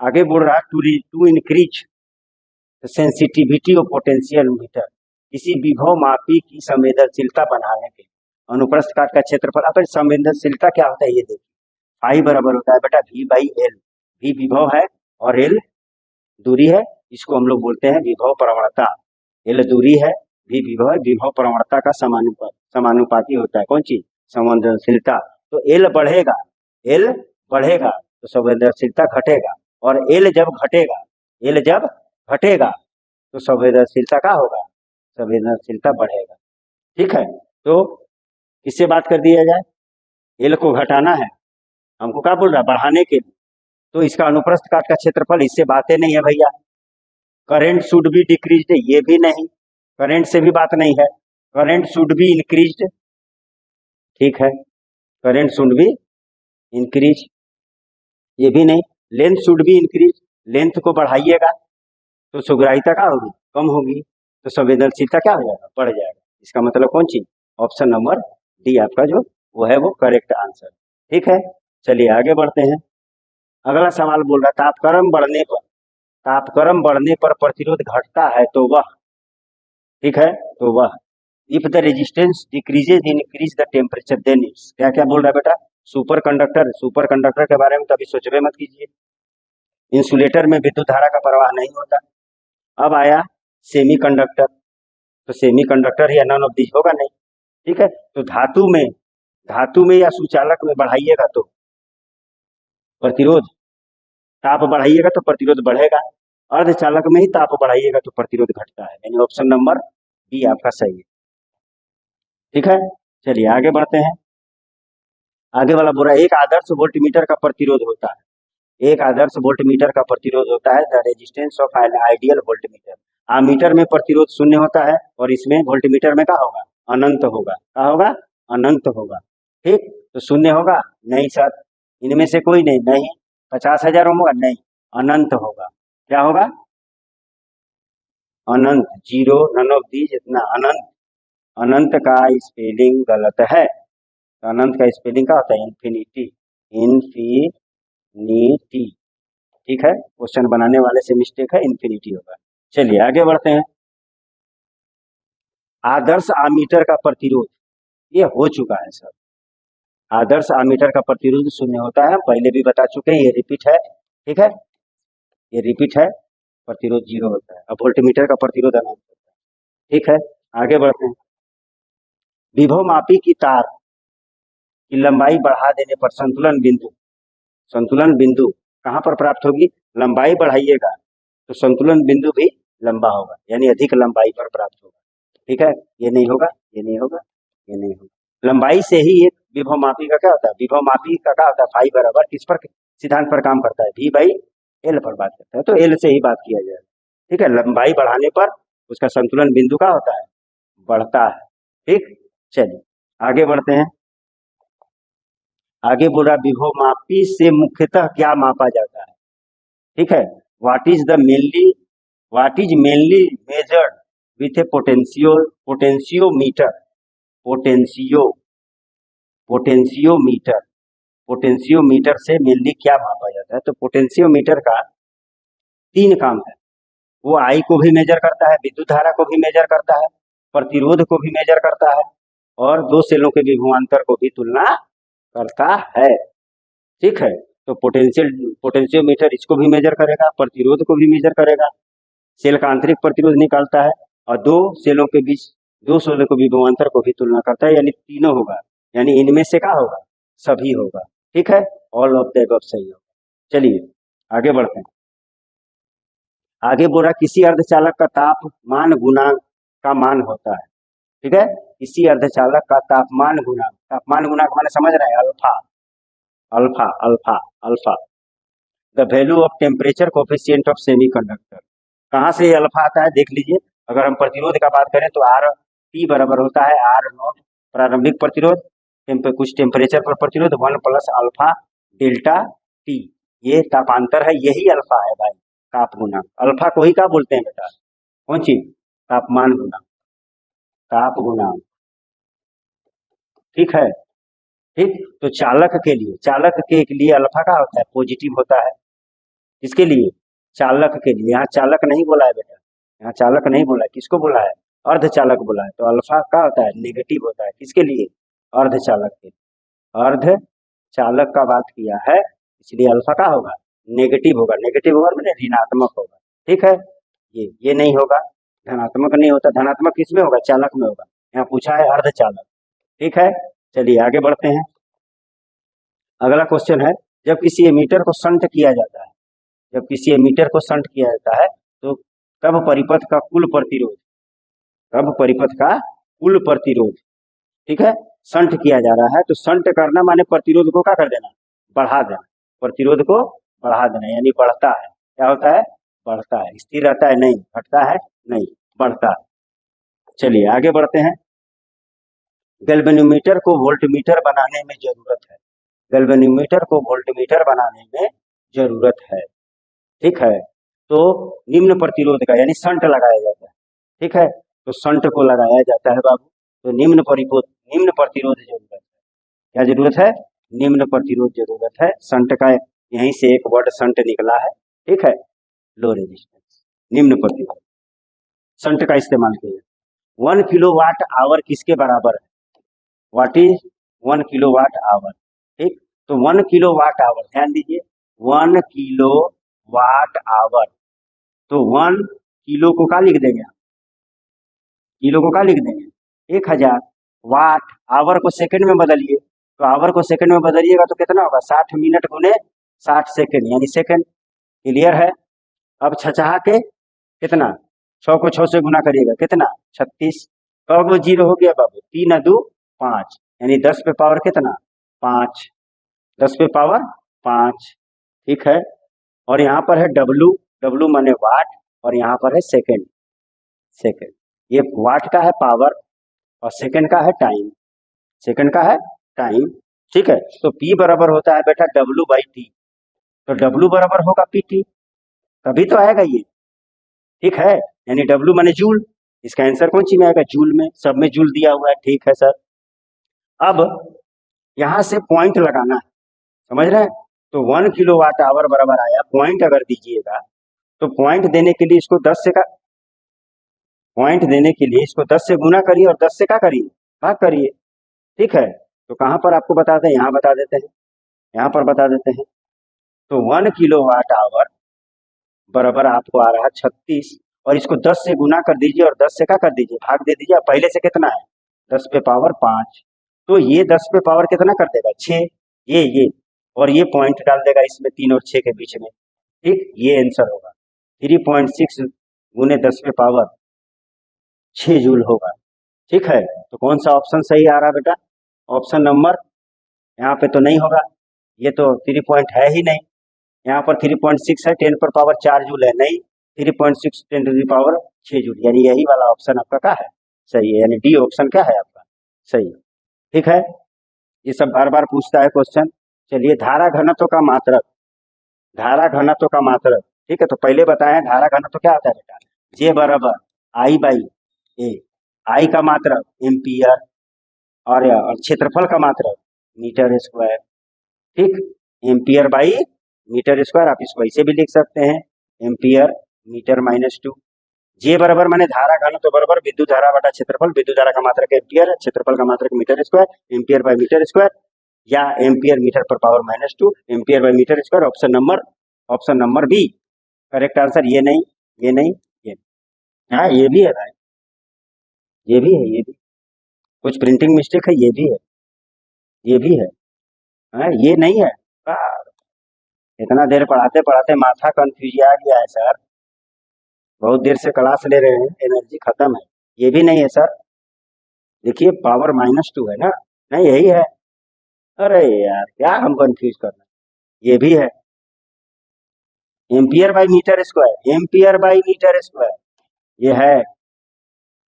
आगे बोल रहा to increase sensitivity of potential meter, किसी विभव मापी की संवेदनशीलता बढ़ाने के अनुप्रस्थ काट का क्षेत्रफल। अब संवेदनशीलता क्या होता है ये देखिए, आई बराबर होता है बेटा V बाई एल, V विभव है और L दूरी है, इसको हम लोग बोलते हैं विभव प्रवणता, L दूरी है, V विभव है, विभव प्रवणता का समानुपाती होता है कौन चीज, संवेदनशीलता। तो L बढ़ेगा तो संवेदनशीलता घटेगा, और L जब घटेगा तो संवेदनशीलता क्या होगा, संवेदनशीलता बढ़ेगा, ठीक है। तो किससे बात कर दिया जाए, L को घटाना है हमको, क्या बोल रहा है बढ़ाने के लिए, तो इसका अनुप्रस्थ काट का क्षेत्रफल, इससे बातें नहीं है भैया। करंट शुड बी डिक्रीज्ड, ये भी नहीं, करंट से भी बात नहीं है। करंट शुड बी इंक्रीज्ड, ठीक है, करंट शुड बी इंक्रीज, ये भी नहीं। Length should be increase, length को बढ़ाइएगा तो सुग्राहिता क्या होगी, कम होगी, तो संवेदनशीलता क्या हो जाएगा, बढ़ जाएगा। इसका मतलब कौन सी, ऑप्शन नंबर डी आपका जो वो है वो करेक्ट आंसर, ठीक है। चलिए आगे बढ़ते हैं। अगला सवाल बोल रहा है तापक्रम बढ़ने पर प्रतिरोध घटता है तो वह, ठीक है, तो वह if the resistance decreases increase the temperature then its, क्या क्या बोल रहा है बेटा, सुपर कंडक्टर के बारे में तो अभी सोचबे मत कीजिए। इंसुलेटर में विद्युत धारा का प्रवाह नहीं होता। अब आया सेमी कंडक्टर, तो सेमी कंडक्टर या नॉन ऑफ दिस होगा नहीं, ठीक है। तो धातु में या सुचालक में बढ़ाइएगा तो प्रतिरोध, ताप बढ़ाइएगा तो प्रतिरोध बढ़ेगा, अर्धचालक में ही ताप बढ़ाइएगा तो प्रतिरोध घटता है, यानी ऑप्शन नंबर बी आपका सही है। ठीक है, चलिए आगे बढ़ते हैं। आगे वाला बोल रहा है एक आदर्श वोल्टमीटर का प्रतिरोध होता है। एक आदर्श वोल्टमीटर का प्रतिरोध होता है the resistance of an ideal voltmeter. Ammeter में प्रतिरोध शून्य होता है और इसमें वोल्टमीटर में क्या होगा, अनंत होगा। क्या होगा, अनंत होगा। ठीक, तो शून्य होगा नहीं सर, इनमें से कोई नहीं, नहीं 50,000 होगा, नहीं अनंत होगा। क्या होगा, अनंत, जीरो, नन ऑफ दी, जितना अनंत। अनंत का स्पेलिंग गलत है, तो अनंत का स्पेलिंग क्या होता है, इन्फिनिटी, इन्फिनिटी। ठीक है, क्वेश्चन बनाने वाले से मिस्टेक है, इन्फिनिटी होगा। चलिए आगे बढ़ते हैं। आदर्श आमीटर का प्रतिरोध, ये हो चुका है सर। आदर्श आमीटर का प्रतिरोध शून्य होता है, पहले भी बता चुके हैं, ये रिपीट है। ठीक है, ये रिपीट है, प्रतिरोध जीरो होता है। अब वोल्टमीटर का प्रतिरोध अनंत होता है। ठीक है, आगे बढ़ते हैं। विभव मापी की तार की लंबाई बढ़ा देने पर संतुलन बिंदु कहाँ पर प्राप्त होगी, लंबाई बढ़ाइएगा तो संतुलन बिंदु भी लंबा होगा, यानी अधिक लंबाई पर प्राप्त होगा। ठीक है, ये नहीं होगा, ये नहीं होगा, ये नहीं होगा। लंबाई से ही एक विभव मापी का क्या होता है, विभव मापी का क्या होता है, फाई बराबर किस पर सिद्धांत पर काम करता है, V बाई एल पर बात करता है, तो एल से ही बात किया जाएगा। ठीक है, लंबाई बढ़ाने पर उसका संतुलन बिंदु क्या होता है, बढ़ता है। ठीक, चलिए आगे बढ़ते हैं। आगे बोला विभव मापी से मुख्यतः क्या मापा जाता है। ठीक है, what is mainly measured with A potentiometer से मेनली क्या मापा जाता है। तो पोटेंशियोमीटर का 3 काम है, वो आई को भी मेजर करता है, विद्युत धारा को भी मेजर करता है, प्रतिरोध को भी मेजर करता है, और दो सेलों के विभवांतर को भी तुलना करता है। ठीक है, तो पोटेंशियोमीटर इसको भी मेजर करेगा, प्रतिरोध को भी मेजर करेगा, सेल का आंतरिक प्रतिरोध निकालता है, और दो सेलों के विभवांतर को भी तुलना करता है, यानी तीनों होगा, यानी इनमें से क्या होगा, सभी होगा। ठीक है, ऑल ऑफ द अबव सही होगा। चलिए आगे बढ़ते हैं। आगे बोला किसी अर्धचालक का तापमान गुणांक का मान होता है। ठीक है, किसी अर्धचालक का तापमान गुणांक माने समझ रहे हैं, alpha alpha alpha alpha. The value of temperature coefficient of semiconductor, कहाँ से अल्फा आता है देख लीजिए। अगर हम प्रतिरोध का बात करें तो आर टी बराबर होता है आर नॉट प्रारंभिक प्रतिरोध, कुछ टेम्परेचर पर प्रतिरोध 1 प्लस अल्फा डेल्टा टी, ये तापांतर है, यही अल्फा है भाई, ताप गुणांक। अल्फा को ही क्या बोलते हैं बेटा, कौन चीज, तापमान गुणांक, ताप गुणांक। ठीक है, ठीक, तो चालक के लिए अल्फा का होता है, पॉजिटिव होता है। किसके लिए, चालक के लिए। यहाँ चालक नहीं बोला है बेटा, यहाँ चालक नहीं बोला है, किसको बोला है, अर्धचालक बोला है। तो अल्फा का होता है, नेगेटिव होता है, किसके लिए, अर्धचालक के। अर्धचालक का बात किया है, इसलिए अल्फा का होगा, नेगेटिव होगा। नेगेटिव होगा मैंने ऋणात्मक होगा। ठीक है, ये नहीं होगा, धनात्मक नहीं होता। धनात्मक किसमें होगा, चालक में होगा। यहाँ पूछा है अर्धचालक। ठीक है, चलिए आगे बढ़ते हैं। अगला क्वेश्चन है, जब किसी एमीटर को शंट किया जाता है, तो कब परिपथ का कुल प्रतिरोध, ठीक है, शंट किया जा रहा है, तो शंट करना माने प्रतिरोध को क्या कर देना, बढ़ा देना, प्रतिरोध को बढ़ा देना, यानी बढ़ता है। क्या होता है, बढ़ता है। स्थिर रहता है नहीं, घटता है नहीं, बढ़ता है। चलिए आगे बढ़ते हैं। गैल्वेनोमीटर को वोल्टमीटर बनाने में जरूरत है। ठीक है, तो निम्न प्रतिरोध का यानी शंट लगाया जाता है। ठीक है, तो शंट को लगाया जाता है बाबू, तो निम्न प्रतिरोध जरूरत है। क्या जरूरत है, निम्न प्रतिरोध जरूरत है। शंट का यहीं से एक वर्ड शंट निकला है। ठीक है, लो रेजिस्टेंस, निम्न प्रतिरोध, शंट का इस्तेमाल किया। 1 किलोवाट आवर किसके बराबर है, व्हाट इज 1 किलोवाट आवर। ठीक, तो 1 किलोवाट आवर, ध्यान दीजिए, 1 किलोवाट आवर, तो 1 किलो को क्या लिख देंगे, किलो को क्या लिख देंगे 1000। वाट, आवर को सेकंड में बदलिए, तो आवर को सेकंड में बदलिएगा तो कितना होगा, 60 मिनट गुने 60 सेकंड, यानी सेकंड। क्लियर है, अब छचहा के कितना, 100 को 6 से गुना करिएगा कितना 36, तो वो जीरो हो गया बाबू, 3 2 5, यानी 10 पे पावर कितना 5, 10 पे पावर 5, ठीक है। और यहाँ पर है डब्लू, डब्लू माने वाट, और यहाँ पर है सेकेंड, सेकेंड, ये वाट का है पावर और सेकेंड का है टाइम, सेकेंड का है टाइम, ठीक है। तो P बराबर होता है बेटा W बाई टी, तो W बराबर होगा PT, तभी तो आएगा ये, ठीक है। यानी W माने जूल, इसका आंसर कौन सी में आएगा, जूल में, सब में जूल दिया हुआ है, ठीक है सर। अब यहां से पॉइंट लगाना है, समझ रहे हैं, तो 1 किलोवाट आवर बराबर आया, पॉइंट अगर दीजिएगा तो पॉइंट देने के लिए इसको 10 से का, पॉइंट देने के लिए इसको 10 से गुना करिए और 10 से क्या करिए, भाग करिए, ठीक है। तो कहां पर आपको बताते हैं, यहाँ बता देते हैं, यहाँ पर बता देते हैं। तो 1 किलोवाट आवर बराबर आपको आ रहा है 36, और इसको 10 से गुना कर दीजिए और 10 से क्या कर दीजिए, भाग दे दीजिए। पहले से कितना है 10 पे पावर 5, तो ये 10 पे पावर कितना कर देगा 6, ये और ये पॉइंट डाल देगा इसमें 3 और 6 के बीच में, ठीक, ये आंसर होगा 3.6 गुने 10 पे पावर 6 जूल होगा, ठीक है। तो कौन सा ऑप्शन सही आ रहा है बेटा, ऑप्शन नंबर, यहाँ पे तो नहीं होगा, ये तो 3 पॉइंट है ही नहीं, यहाँ पर 3.6 है, 10 पर पावर 4 जूल है, नहीं 3.6 10 टू दी पावर 6 जूल, यानी यही वाला ऑप्शन आपका क्या है, सही है, यानी डी ऑप्शन क्या है आपका सही, ठीक है। ये सब बार बार पूछता है क्वेश्चन। चलिए धारा घनत्व का मात्रक, धारा घनत्व का मात्रक, ठीक है। तो पहले बताएं धारा घनत्व क्या आता है बेटा, जे बराबर आई बाई ए, आई का मात्रक एम्पियर, और क्षेत्रफल का मात्रक मीटर स्क्वायर, ठीक, एम्पियर बाई मीटर स्क्वायर, आप इसको ऐसे भी लिख सकते हैं एम्पियर मीटर -2, जे बराबर माने धारा घनत्व बराबर विद्युत धारा बटा क्षेत्रफल, विद्युत धारा का मात्रक एम्पियर, क्षेत्रफल का मात्रक metre square, ampere by metre square, या एम्पियर मीटर पर power -2, ampere by metre square, option number B correct answer, ये नहीं, ये नहीं, ये हाँ ये भी है भाई, ये भी है, ये भी कुछ प्रिंटिंग मिस्टेक है, ये भी है, ये भी है, हाँ ये नहीं है। इतना देर पढ़ाते पढ़ाते माथा कंफ्यूज आ गया है सर, बहुत देर से क्लास ले रहे हैं, एनर्जी खत्म है, ये भी नहीं है सर, देखिए पावर -2 है ना, नहीं यही है, अरे यार क्या हम कंफ्यूज कर रहे हैं, ये भी है ampere by metre square, ampere by metre square, ये है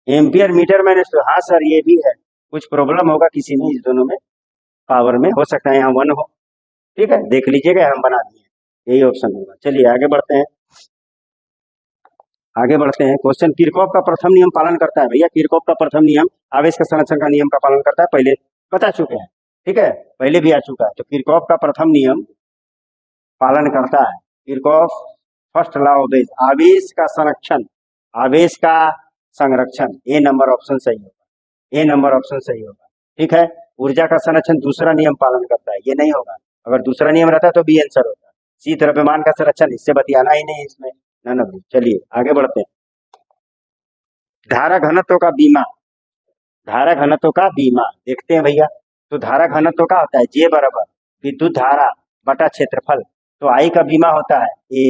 एम्पियर मीटर -2, हाँ सर ये भी है, कुछ प्रॉब्लम होगा किसी में इस दोनों में, पावर में हो सकता है यहाँ 1 हो, ठीक है, देख लीजिएगा हम बना दिए, यही ऑप्शन होगा। चलिए आगे बढ़ते हैं, आगे बढ़ते हैं। क्वेश्चन, किरचॉफ का प्रथम नियम पालन करता है, भैया किरचॉफ का प्रथम नियम आवेश का संरक्षण का नियम का पालन करता है, पहले बता चुके हैं, ठीक है, पहले भी आ चुका है। तो किरचॉफ का प्रथम नियम पालन करता है, किरचॉफ फर्स्ट लॉ ऑफ आवेश का संरक्षण, आवेश का संरक्षण, ए नंबर ऑप्शन सही होगा, ए नंबर ऑप्शन सही होगा, ठीक है। ऊर्जा का संरक्षण दूसरा नियम पालन करता है, ये नहीं होगा, अगर दूसरा नियम रहता तो बी आंसर होता। सी द्रव्यमान का संरक्षण, इससे बतियाना ही नहीं इसमें, ना। चलिए आगे बढ़ते हैं। धारा घनत्व का बीमा, धारा घनत्व का बीमा देखते हैं भैया। तो धारा घनत्व का होता है जे बराबर विद्युत धारा बटा क्षेत्रफल, तो आई का बीमा होता है ए,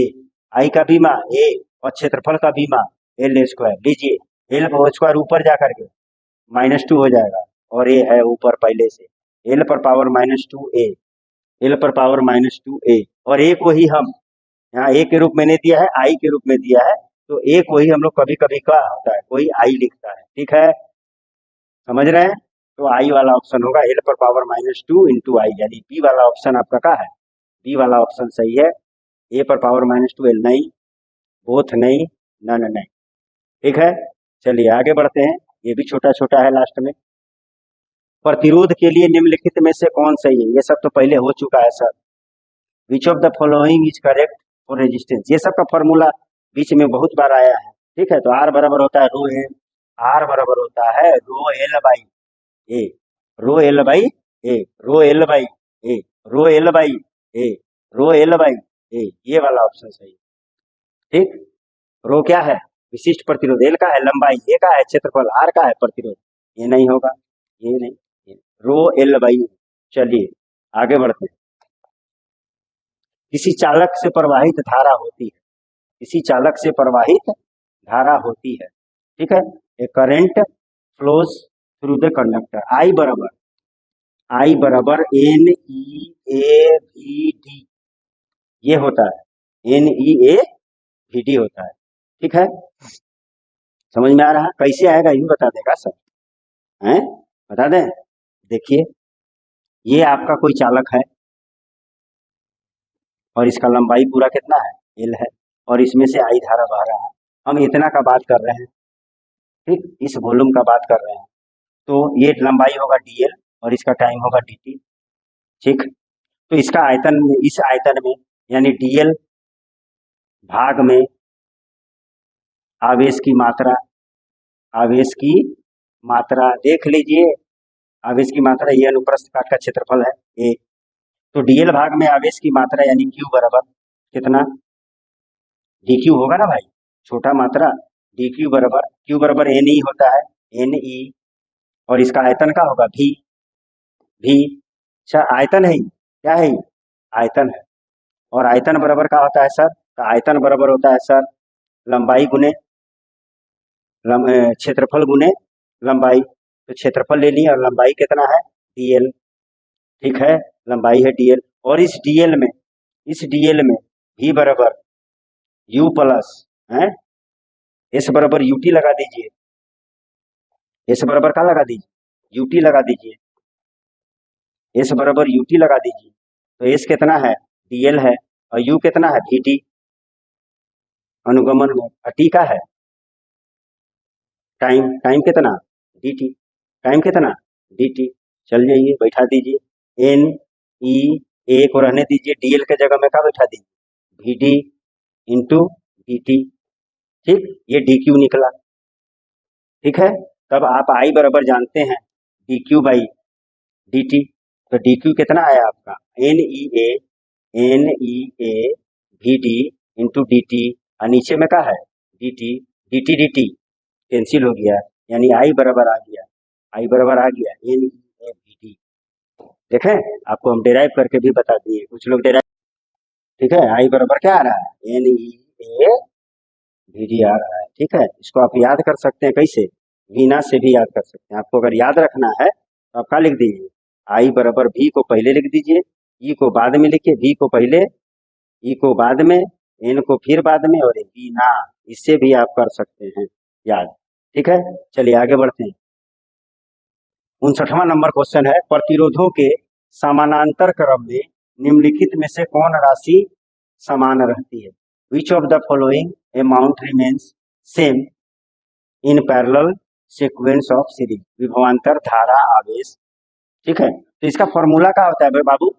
आई का बीमा ए, और क्षेत्रफल का बीमा एल स्क्वायर, लीजिए एल स्क्वायर ऊपर जा करके -2 हो जाएगा, और ए है ऊपर पहले से, एल पर पावर -2 ए, एल पर पावर -2 ए, और ए को ही हम यहाँ ए के रूप में नहीं दिया है, आई के रूप में दिया है, तो ए को ही हम लोग कभी कभी क्या होता है कोई आई लिखता है, ठीक है, समझ रहे हैं। तो आई वाला ऑप्शन होगा एल पर पावर -2 इंटू आई, यानी बी वाला ऑप्शन आपका क्या है, बी वाला ऑप्शन सही है, ए पर पावर -2 एल नहीं, बोथ नहीं, नन नहीं, ठीक है। चलिए आगे बढ़ते हैं, ये भी छोटा छोटा है लास्ट में। प्रतिरोध के लिए निम्नलिखित में से कौन सही है, ये सब तो पहले हो चुका है sir, which of the following is correct for resistance, ये सब का फॉर्मूला बीच में बहुत बार आया है, ठीक है। तो आर बराबर होता है रो ए, आर बराबर होता है rho L by A, rho L by A, rho L by A, rho L by A, rho L by A, ये वाला ऑप्शन सही है, ठीक। रो क्या है, विशिष्ट प्रतिरोध, एल का है लंबाई, ए का है क्षेत्रफल, आर का है प्रतिरोध, ये नहीं होगा, ये नहीं, ये रो एल बाई। चलिए आगे बढ़ते हैं। किसी चालक से प्रवाहित धारा होती है, किसी चालक से प्रवाहित धारा होती है, ठीक है। A current flows through the conductor. I बराबर N E A V D, ये होता है N E A V D होता है, ठीक है। समझ में आ रहा है? कैसे आएगा यूं बता देगा सर, हैं बता दें। देखिए ये आपका कोई चालक है और इसका लंबाई पूरा कितना है, एल है, और इसमें से आई धारा बह रहा है। हम इतना का बात कर रहे हैं, ठीक, इस वॉल्यूम का बात कर रहे हैं। तो ये लंबाई होगा डीएल और इसका टाइम होगा डीटी, ठीक। तो इसका आयतन, इस आयतन में यानी डीएल भाग में आवेश की मात्रा, आवेश की मात्रा देख लीजिए, आवेश की मात्रा ये अनुप्रस्थ काट का क्षेत्रफल है ए। तो डीएल भाग में आवेश की मात्रा यानी क्यू बराबर कितना, डी क्यू होगा ना भाई, छोटा मात्रा डी क्यू बराबर, क्यू बराबर एन ई होता है, एन ई, और इसका आयतन का होगा भी, भी अच्छा आयतन है, क्या है, आयतन है। और आयतन बराबर का होता है सर, तो आयतन बराबर होता है सर लंबाई गुने क्षेत्रफल गुने लंबाई। तो क्षेत्रफल ले लिया और लंबाई कितना है, डीएल, ठीक है, लंबाई है डीएल। और इस डीएल में भी बराबर यू प्लस है एस बराबर यूटी लगा दीजिए, एस बराबर क्या लगा दीजिए, यूटी लगा दीजिए, एस बराबर यूटी लगा दीजिए। तो एस कितना है, डीएल है, और यू कितना है, वीटी अनुगमन में, टी का है टाइम, टाइम कितना, dt, टाइम कितना, dt। चल जाइए बैठा दीजिए एन ई ए को रहने दीजिए, डीएल के जगह में क्या बैठा दीजिए, V D into D T, ठीक, ये डी क्यू निकला, ठीक है। तब आप आई बराबर जानते हैं D Q by D T. तो डी क्यू कितना आया आपका, N E A V D into D T, और नीचे में क्या है, D T, D T D T cancel हो गया, यानी आई बराबर आ गया, आई बराबर आ गया N E A V D. देखें आपको हम डेराइव करके भी बता दिए, कुछ लोग डेराइव, ठीक है। आई बराबर क्या आ रहा है, N E A V D आ रहा है, ठीक है। इसको आप याद कर सकते हैं कैसे, वीना से भी याद कर सकते हैं। आपको अगर याद रखना है तो आप क्या लिख दीजिए, आई बराबर भी को पहले लिख दीजिए, ई को बाद में लिखिए, भी को पहले, ई को बाद में, एन को फिर बाद में, और वीना, इससे भी आप कर सकते हैं याद, ठीक है। चलिए आगे बढ़ते हैं। 59वां नंबर क्वेश्चन है, प्रतिरोधों के समानांतर क्रम में निम्नलिखित में से कौन राशि समान रहती है, which of the following amount remains same in parallel sequence of series, विभवांतर धारा आवेश, ठीक है। तो इसका फॉर्मूला क्या होता है बाबू,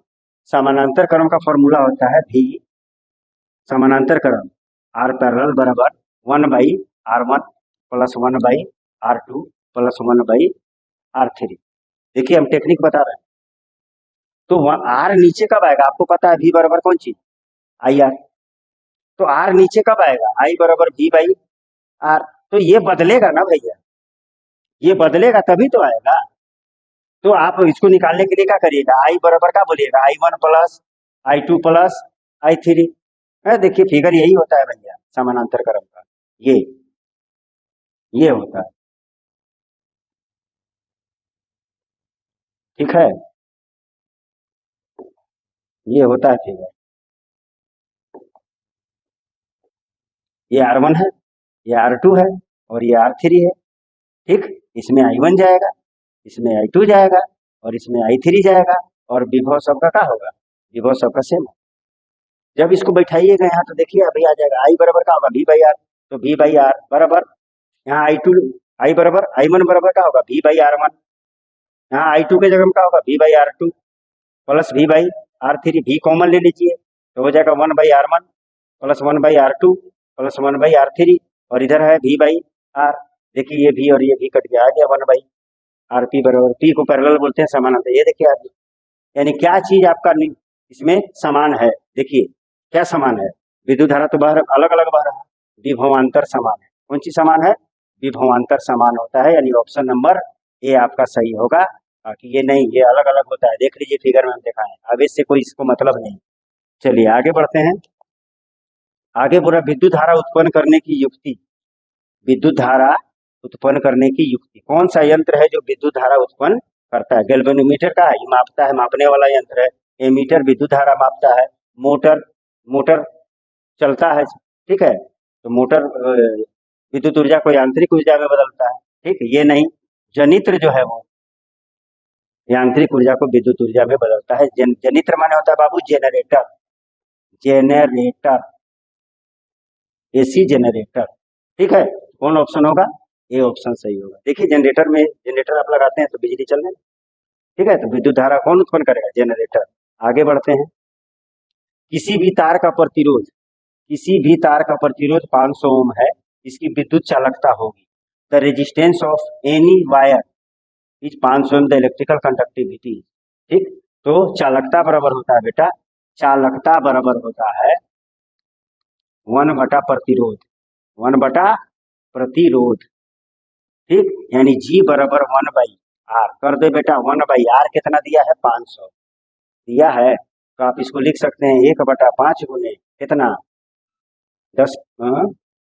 समानांतर क्रम का फॉर्मूला होता है भी, समानांतर क्रम आर पैरेलल बराबर 1/r1 plus 1/r2 plus 1/r3। देखिए हम टेक्निक बता रहे हैं। तो आर नीचे कब आएगा, आपको पता है भी बराबर कौन चीज, आई आर। तो आर नीचे कब आएगा, आई बराबर भी बाई आर। तो ये बदलेगा ना भैया, ये बदलेगा तभी तो आएगा। तो आप इसको निकालने के लिए क्या करिएगा, आई बराबर क्या बोलिएगा, I1 plus I2 plus I3। देखिए फिगर यही होता है भैया समानांतर क्रम का, ये होता है, ठीक है, ये होता है फिगर। ये R1 है, ये R2 है, और ये R3 है, ठीक। इसमें I1 जाएगा, इसमें I2 जाएगा, और इसमें I3 जाएगा, और विभव सबका क्या होगा, विभव सबका सेम। जब इसको बैठाइएगा यहाँ तो देखिए अभी आ जाएगा, आई बराबर क्या होगा, भी बाई आर। तो भी बाई आर बराबर यहाँ I2, आई बराबर I1 बराबर क्या होगा, भी बाई R1, यहाँ I2 के जगह में क्या होगा, भी बाई R2 प्लस भी बाई R3, भी कॉमन ले लीजिए तो हो जाएगा 1/R1 plus 1/R2 plus 1/R3, और इधर है भी बाई आर। देखिए ये भी और ये भी कट गया, आ गया 1/RP बराबर, पी को पैरेलल बोलते हैं, समानांतर। ये देखिए आप, यानी क्या चीज आपका इसमें समान है, देखिए क्या समान है, विद्युत धारा तो बाहर अलग अलग बह रहा है, विभवांतर समान है। कौन चीज समान है, विभवांतर समान होता है, यानी ऑप्शन नंबर ए आपका सही होगा। बाकी ये नहीं, ये अलग अलग होता है, देख लीजिए फिगर में हम दिखाएं, अब इससे कोई इसको मतलब नहीं। चलिए आगे बढ़ते हैं। आगे बोला विद्युत धारा उत्पन्न करने की युक्ति। विद्युत धारा उत्पन्न करने की युक्ति, कौन सा यंत्र है जो विद्युत धारा उत्पन्न करता है? गैल्वेनोमीटर का ये मापता है, मापने वाला यंत्र है। एमीटर विद्युत धारा मापता है। मोटर चलता है, ठीक है, तो मोटर विद्युत ऊर्जा को यांत्रिक ऊर्जा में बदलता है, ठीक है। ये नहीं, जनित्र जो है वो यांत्रिक ऊर्जा को विद्युत ऊर्जा में बदलता है। जनित्र माने होता है बाबू जेनरेटर, एसी जनरेटर, ठीक है। कौन ऑप्शन होगा? ए ऑप्शन सही होगा। देखिए जनरेटर में, जनरेटर आप लगाते हैं तो बिजली चलने, ठीक है, तो विद्युत धारा कौन उत्पन्न करेगा? जनरेटर। आगे बढ़ते हैं। किसी भी तार का प्रतिरोध 500 ओम है, इसकी विद्युत चालकता होगी। The resistance of any wire is 500 ohm, the electrical conductivity, ठीक। तो चालकता बराबर होता है बेटा, चालकता बराबर होता है 1/प्रतिरोध, ठीक। यानी G बराबर 1/R कर दे बेटा। 1/R कितना दिया है? 500 दिया है, तो आप इसको लिख सकते हैं 1/5 गुने कितना? 10।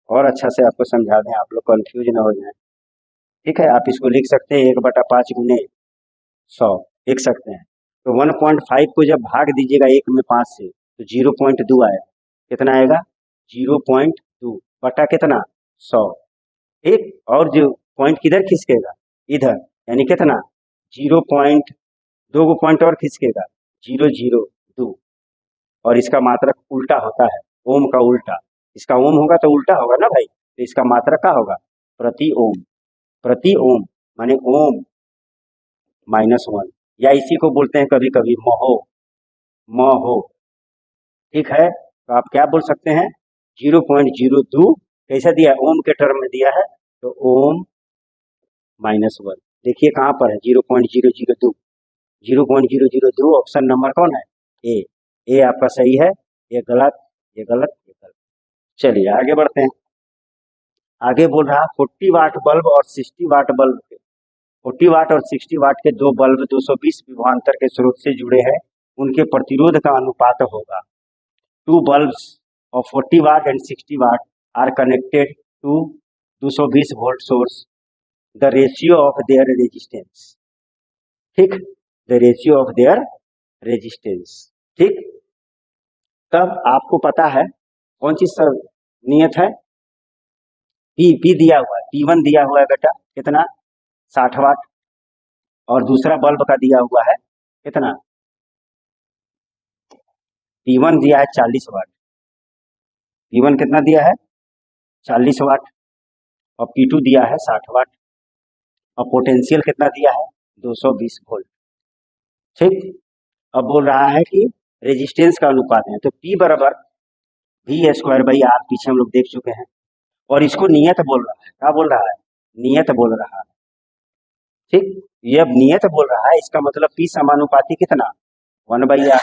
और अच्छा से आपको समझा दें, आप लोग कंफ्यूज ना हो जाए, ठीक है। आप इसको लिख सकते हैं 1/5 गुने 100 लिख सकते हैं। तो 1.5 को जब भाग दीजिएगा 1 में 5 से तो 0.2 आएगा। कितना आएगा? 0.2 बटा कितना? 100, ठीक। और जो पॉइंट किधर खिसकेगा? इधर, यानी कितना? 0.2 पॉइंट और खिसकेगा, 002। और इसका मात्रक उल्टा होता है, ओम का उल्टा। इसका ओम होगा तो उल्टा होगा ना भाई, तो इसका मात्रक क्या होगा? प्रति ओम। प्रति ओम माने ओम -1, या इसी को बोलते हैं कभी कभी महो, ठीक है। तो आप क्या बोल सकते हैं? 0.02 कैसा दिया? ओम के टर्म में दिया है, तो ओम -1। देखिए कहाँ पर है? 0.002, 0.002 ऑप्शन नंबर कौन है? ए आपका सही है, ये गलत, ये गलत, ये गलत। चलिए आगे बढ़ते हैं। आगे बोल रहा 40 वाट बल्ब और 60 वाट बल्ब के, 40 वाट और 60 वाट के दो बल्ब 220 विभवांतर के स्रोत से जुड़े हैं, उनके प्रतिरोध का अनुपात होगा। 2 bulbs of 40 watt and 60 watt are connected to 220 volt source. The ratio of their resistance, ठीक, the ratio of their resistance, ठीक। तब आपको पता है कौन सी सर नियत है? पी दिया हुआ है, P1 दिया हुआ है बेटा कितना? 60 वाट। और दूसरा बल्ब का दिया हुआ है कितना? P1 दिया है 40 वाट। P1 कितना दिया है? 40 वाट। और P2 दिया है 60 वाट। और पोटेंशियल कितना दिया है? 220 वोल्ट, ठीक। अब बोल रहा है कि रेजिस्टेंस का अनुपात है, तो P बराबर V²/R, पीछे हम लोग देख चुके हैं। और इसको नियत बोल रहा है, क्या बोल रहा है? नियत बोल रहा है, ठीक। ये अब नियत बोल रहा है, इसका मतलब P समानुपाती कितना? 1/R,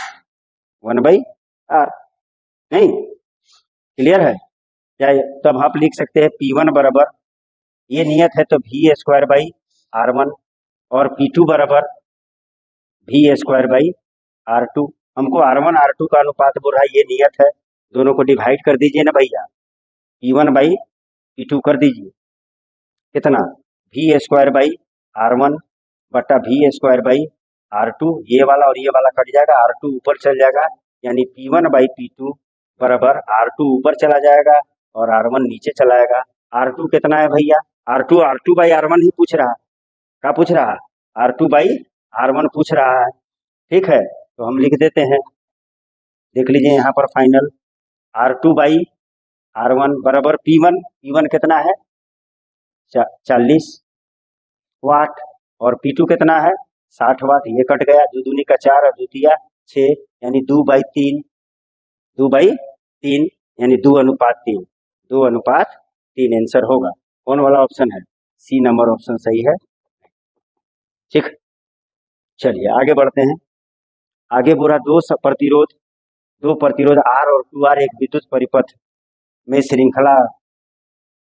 1/R, नहीं? क्लियर है? या तब आप लिख सकते हैं P1 बराबर, ये नियत है तो V²/R1, और P2 बराबर V²/R2। हमको R1 R2 का अनुपात बोल रहा है, ये नियत है, दोनों को डिवाइड कर दीजिए ना भैया, P1/P2 कर दीजिए, कितना? V²/R1 बटा V²/R2। ये वाला और ये वाला कट जाएगा, R2 ऊपर चल जाएगा, यानी P1/P2 बराबर R2 ऊपर चला जाएगा और R1 नीचे चला जाएगा। R2 कितना है भैया? R2/R1 ही पूछ रहा है, क्या पूछ रहा है? R2/R1 पूछ रहा है, ठीक है। तो हम लिख देते हैं, देख लीजिए यहाँ पर फाइनल, R2/R1 बराबर P1 कितना है? 40 वाट, और P2 कितना है? 60 वाट। ये कट गया, 2 दूनी का 4 और 2 तिया 6, यानी 2/3, 2/3 यानी 2:3, 2:3 आंसर होगा। कौन वाला ऑप्शन है? सी नंबर ऑप्शन सही है, ठीक। चलिए आगे बढ़ते हैं। आगे बोला दो प्रतिरोध R और 2R एक विद्युत परिपथ में श्रृंखला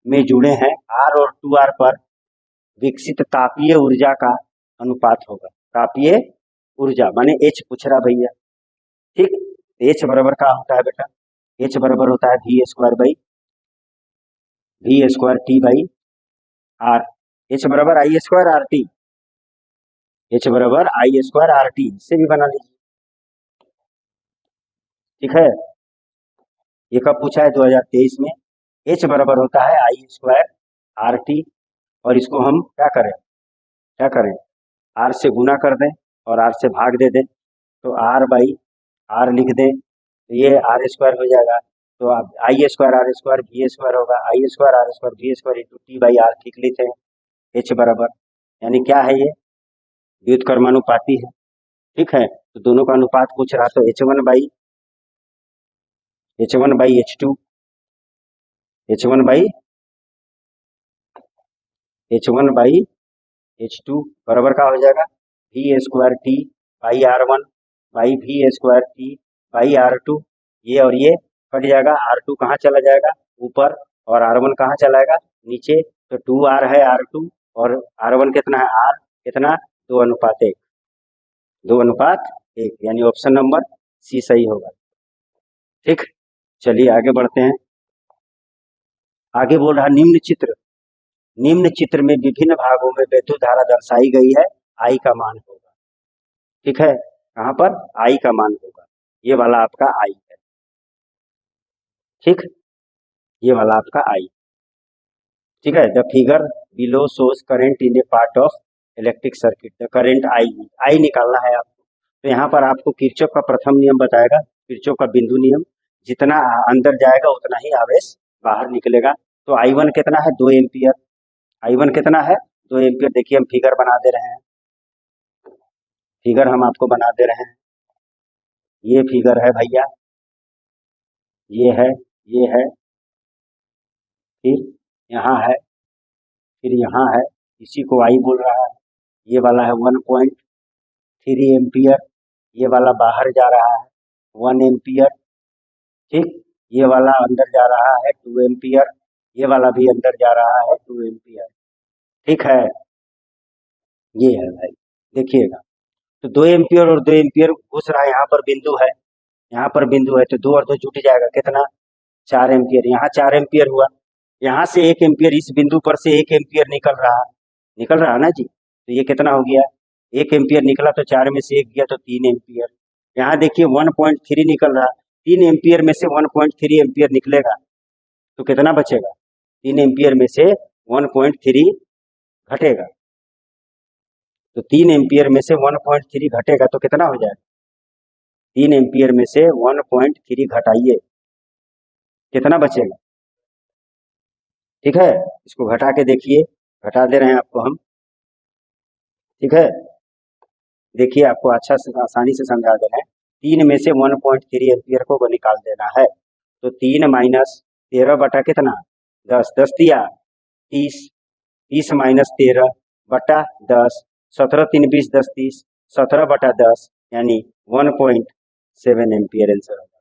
में जुड़े हैं। R और 2R पर विकसित तापीय ऊर्जा का अनुपात होगा। तापीय ऊर्जा माने H पूछ रहा भैया, ठीक। H बराबर क्या होता है बेटा? एच बराबर होता है V² T by are. H बराबर I² RT, एच बराबर I²RT, इससे भी बना लीजिए। ठीक है, ये कब पूछा है? 2023 में। एच बराबर होता है I²RT, और इसको हम क्या करें, आर से गुना कर दें और आर से भाग दे दें, तो आर बाई आर लिख दें, तो ये R² हो जाएगा। तो अब I²R² V² होगा, I²R² V² into T by are ठीक लेते हैं। एच बराबर यानी क्या है, ये व्युत्क्रमानुपाती है। ठीक है, तो दोनों का अनुपात पूछ रहा, तो H1 बाई H2 बराबर का हो जाएगा V² T by R1 by V² T by R2। ये और ये कट जाएगा, R2 कहाँ चला जाएगा? ऊपर, और R1 कहाँ चलाएगा? नीचे। तो 2R है R2, और R1 कितना है? R कितना? 2:1, 2:1, यानी ऑप्शन नंबर सी सही होगा। ठीक, चलिए आगे बढ़ते हैं। आगे बोल रहा निम्न चित्र में विभिन्न भागों में विद्युत धारा दर्शाई गई है, आई का मान होगा। ठीक है, कहाँ पर? आई का मान होगा, ये वाला आपका आई है। ठीक, ये वाला आपका आई। ठीक है, the figure below shows current in A part of electric circuit, the current I निकालना है आपको। तो यहाँ पर आपको किरचॉफ का प्रथम नियम बताएगा, किरचॉफ का बिंदु नियम, जितना अंदर जाएगा उतना ही आवेश बाहर निकलेगा। तो I1 कितना है? 2 एम्पियर। I1 कितना है? 2 एम्पियर। देखिए हम फिगर बना दे रहे हैं, फिगर हम आपको बना दे रहे हैं। ये फिगर है भैया, ये है, फिर यहाँ है, फिर यहाँ है, इसी को आई बोल रहा है। ये वाला है 1.3 एम्पियर, ये वाला बाहर जा रहा है 1 एम्पियर। ठीक, ये वाला अंदर जा रहा है 2 एम्पियर, ये वाला भी अंदर जा रहा है 2 एम्पियर। ठीक है, ये है भाई, देखिएगा। तो 2 एम्पियर और 2 एम्पियर घुस रहा है, यहाँ पर बिंदु है, यहाँ पर बिंदु है, तो 2 और 2 जुट जाएगा, कितना? 4 एम्पियर। यहाँ 4 एम्पियर हुआ, यहाँ से 1 एम्पियर, इस बिंदु पर से 1 एम्पियर निकल रहा ना जी। तो ये कितना हो गया? 1 एम्पियर निकला, तो 4 में से 1 गया, तो 3 एम्पियर। यहाँ देखिए 1.3 निकल रहा, 3 एम्पियर में से 1.3 एम्पियर निकलेगा, तो कितना बचेगा? 3 एम्पियर में से 1.3 घटेगा, तो 3 एम्पियर में से 1.3 घटेगा, तो कितना हो जाएगा? 3 एम्पियर में से 1.3 घटाइए, कितना बचेगा? ठीक है, इसको घटा के देखिए, घटा दे रहे हैं आपको हम। ठीक है, देखिए आपको अच्छा से आसानी से समझा दे रहे हैं। 3 में से 1.3 एम्पियर को निकाल देना है, तो 3 माइनस 13 बटा कितना? 10, 10 दिया 30, 30 माइनस 13 बटा 10, 17 3 20 10 30, 17 बटा 10 यानी 1.7 एम्पियर आंसर होगा।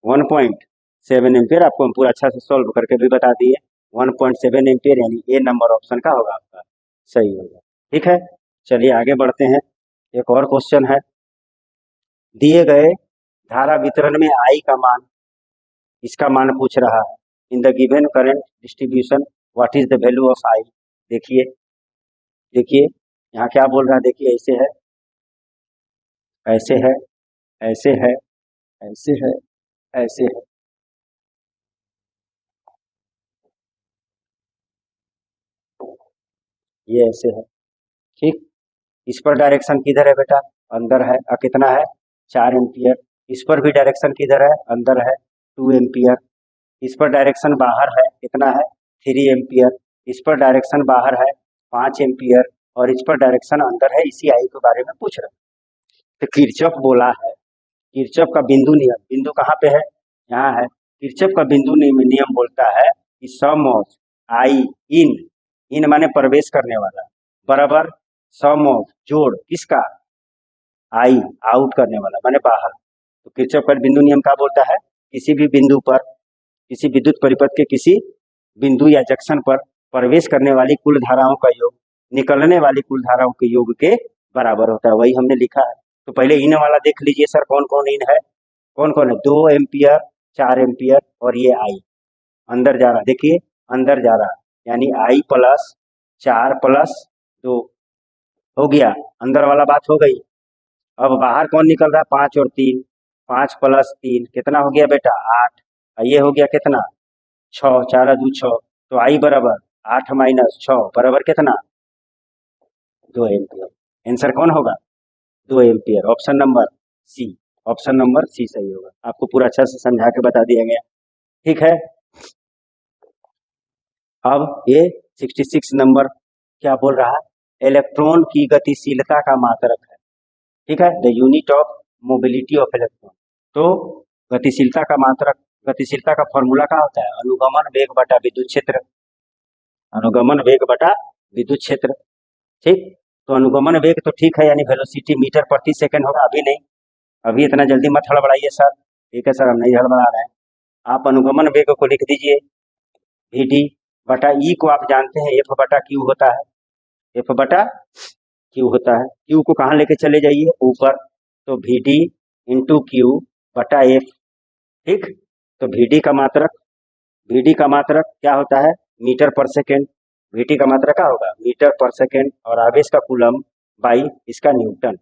1.7 एम्पियर आपको हम पूरा अच्छा से सॉल्व करके भी बता दिए। 1.7 एम्पियर यानी ए नंबर ऑप्शन का होगा आपका सही होगा। ठीक है, चलिए आगे बढ़ते हैं। एक और क्वेश्चन है, दिए गए धारा वितरण में आई का मान, इसका मान पूछ रहा है। In the given current distribution what is the value of I. देखिए यहाँ क्या बोल रहा है, देखिए ऐसे है, ऐसे है, ऐसे है, ऐसे है, ऐसे है। ये ऐसे है। ठीक, इस पर डायरेक्शन किधर है बेटा? अंदर है। कितना है? 4 एम्पियर। इस पर भी डायरेक्शन किधर है? अंदर है, 2 एम्पियर। इस पर डायरेक्शन बाहर है, कितना है? 3 एम्पियर। इस पर डायरेक्शन बाहर है 5 एम्पियर, और इस पर डायरेक्शन अंदर है। इसी आई के बारे में पूछ रहे हैं। तो किरचॉफ बोला है, किरचॉफ का बिंदु नियम, बिंदु कहाँ पे है? यहाँ है। किरचॉफ का बिंदु नियम बोलता है कि सम ऑफ आई इन माने प्रवेश करने वाला, बराबर सम ऑफ जोड़ किसका? आई आउट करने वाला माने बाहर। तो किरचॉफ का बिंदु नियम क्या बोलता है? किसी भी बिंदु पर, किसी विद्युत परिपथ के किसी बिंदु या जंक्शन पर प्रवेश करने वाली कुल धाराओं का योग निकलने वाली कुल धाराओं के योग के बराबर होता है। वही हमने लिखा है। तो पहले इन वाला देख लीजिए सर, कौन कौन इन है? कौन कौन है? 2 एम्पियर, 4 एम्पियर और ये आई अंदर जा रहा, देखिए अंदर जा रहा, यानी आई प्लस 4 प्लस 2 हो गया, अंदर वाला बात हो गई। अब बाहर कौन निकल रहा है, 5 और 3, 5 प्लस 3 कितना हो गया बेटा 8, ये हो गया कितना 6, 4 2 6, तो आई बराबर 8 माइनस 6 बराबर कितना 2 एम्पियर। आंसर कौन होगा 2 ampere, option number C, option number C सही होगा। आपको पूरा अच्छा से समझा के बता दिया गया, ठीक है। अब ये 66 नंबर क्या बोल रहा है, इलेक्ट्रॉन की गतिशीलता का मात्रक है, ठीक है, the unit of mobility of electron. तो गतिशीलता का मात्रक, गतिशीलता का फॉर्मूला क्या होता है, अनुगमन वेग बटा विद्युत क्षेत्र, अनुगमन वेग बटा विद्युत क्षेत्र, ठीक। तो अनुगमन वेग तो ठीक है, यानी वेलोसिटी मीटर प्रति सेकंड होगा, अभी नहीं, अभी इतना जल्दी मत हड़बड़ाइए सर, ठीक है सर हम नहीं हड़बड़ा रहे हैं। आप अनुगमन वेग को लिख दीजिए वी डी बटा ई को आप जानते हैं एफ बटा क्यू होता है, एफ बटा क्यू होता है, क्यू को कहाँ लेके चले जाइए ऊपर, तो वी डी इंटू क्यू बटा एफ, ठीक। तो वी डी का मात्रक, वी डी का मात्रक क्या होता है मीटर पर सेकेंड, वी टी का मात्रक क्या होगा मीटर पर सेकेंड, और आवेश का कूलम बाई इसका न्यूटन,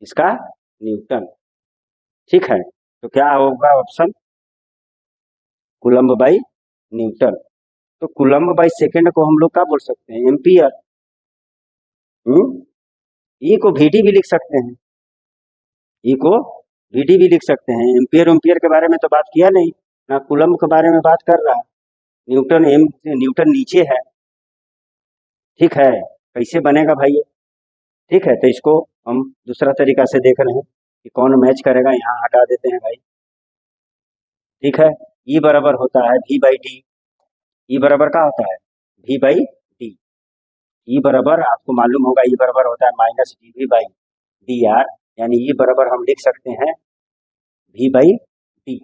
इसका न्यूटन, ठीक है। तो क्या होगा ऑप्शन कूलम्ब बाई न्यूटन। तो कूलम्ब बाई सेकेंड को हम लोग क्या बोल सकते हैं एम्पियर, ई को वीडी भी लिख सकते हैं, ई को वीडी भी लिख सकते हैं, एम्पियर एम्पियर के बारे में तो बात किया नहीं ना, कूलम्ब के बारे में बात कर रहा है, न्यूटन एम न्यूटन नीचे है, ठीक है। कैसे बनेगा भाई ये, ठीक है। तो इसको हम दूसरा तरीका से देख रहे हैं कि कौन मैच करेगा, यहाँ हटा देते हैं भाई, ठीक है। ई बराबर होता है वी बाई डी, ई बराबर क्या होता है वी बाई डी, ई बराबर आपको मालूम होगा ई बराबर होता है minus D V by D R, यानी ई बराबर हम लिख सकते हैं वी बाई डी,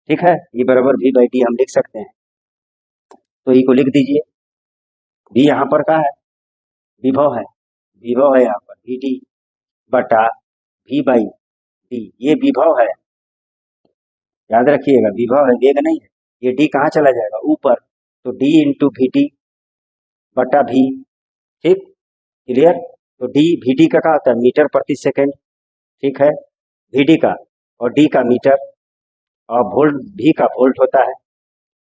ठीक है, ई बराबर वी बाई डी हम लिख सकते हैं। तो ई को लिख दीजिए, वी यहाँ पर क्या है विभव है, विभव है यहाँ पर वी डी बटा वी बाई डी, ये विभव है, याद रखिएगा विभव है वेग नहीं है, ये डी कहाँ चला जाएगा ऊपर, तो डी इंटू वी डी बटा भी, ठीक, क्लियर। तो डी वी डी का क्या होता है मीटर प्रति सेकेंड, ठीक है, वी डी का, और डी का मीटर, और वोल्ट भी का वोल्ट होता है,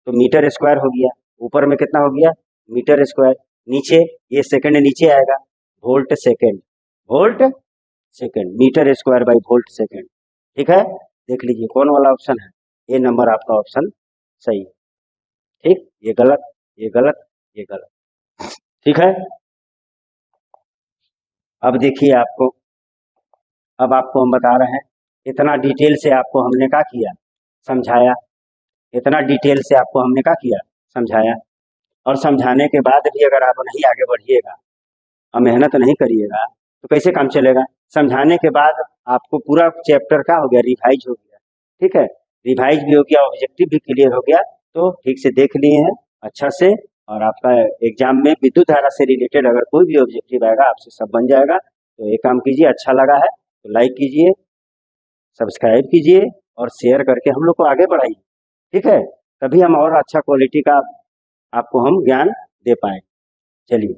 तो मीटर स्क्वायर हो गया, ऊपर में कितना हो गया मीटर स्क्वायर, नीचे ये सेकंड नीचे आएगा volt second, volt second metre square by volt second, ठीक है। देख लीजिए कौन वाला ऑप्शन है, ये नंबर आपका ऑप्शन सही है, ठीक, ये गलत, ये गलत, ये गलत, ठीक है। अब देखिए आपको, अब आपको हम बता रहे हैं, इतना डिटेल से आपको हमने क्या किया समझाया, इतना डिटेल से आपको हमने क्या किया समझाया, और समझाने के बाद भी अगर आप नहीं आगे बढ़िएगा और मेहनत नहीं करिएगा तो कैसे काम चलेगा। समझाने के बाद आपको पूरा चैप्टर का हो गया रिवाइज हो गया, ठीक है, रिवाइज भी हो गया, ऑब्जेक्टिव भी क्लियर हो गया, तो ठीक से देख लिए हैं अच्छा से, और आपका एग्जाम में विद्युत धारा से रिलेटेड अगर कोई भी ऑब्जेक्टिव आएगा आपसे सब बन जाएगा। तो एक काम कीजिए, अच्छा लगा है तो लाइक कीजिए, सब्सक्राइब कीजिए और शेयर करके हम लोग को आगे बढ़ाइए, ठीक है, तभी हम और अच्छा क्वालिटी का आपको हम ज्ञान दे पाए। चलिए।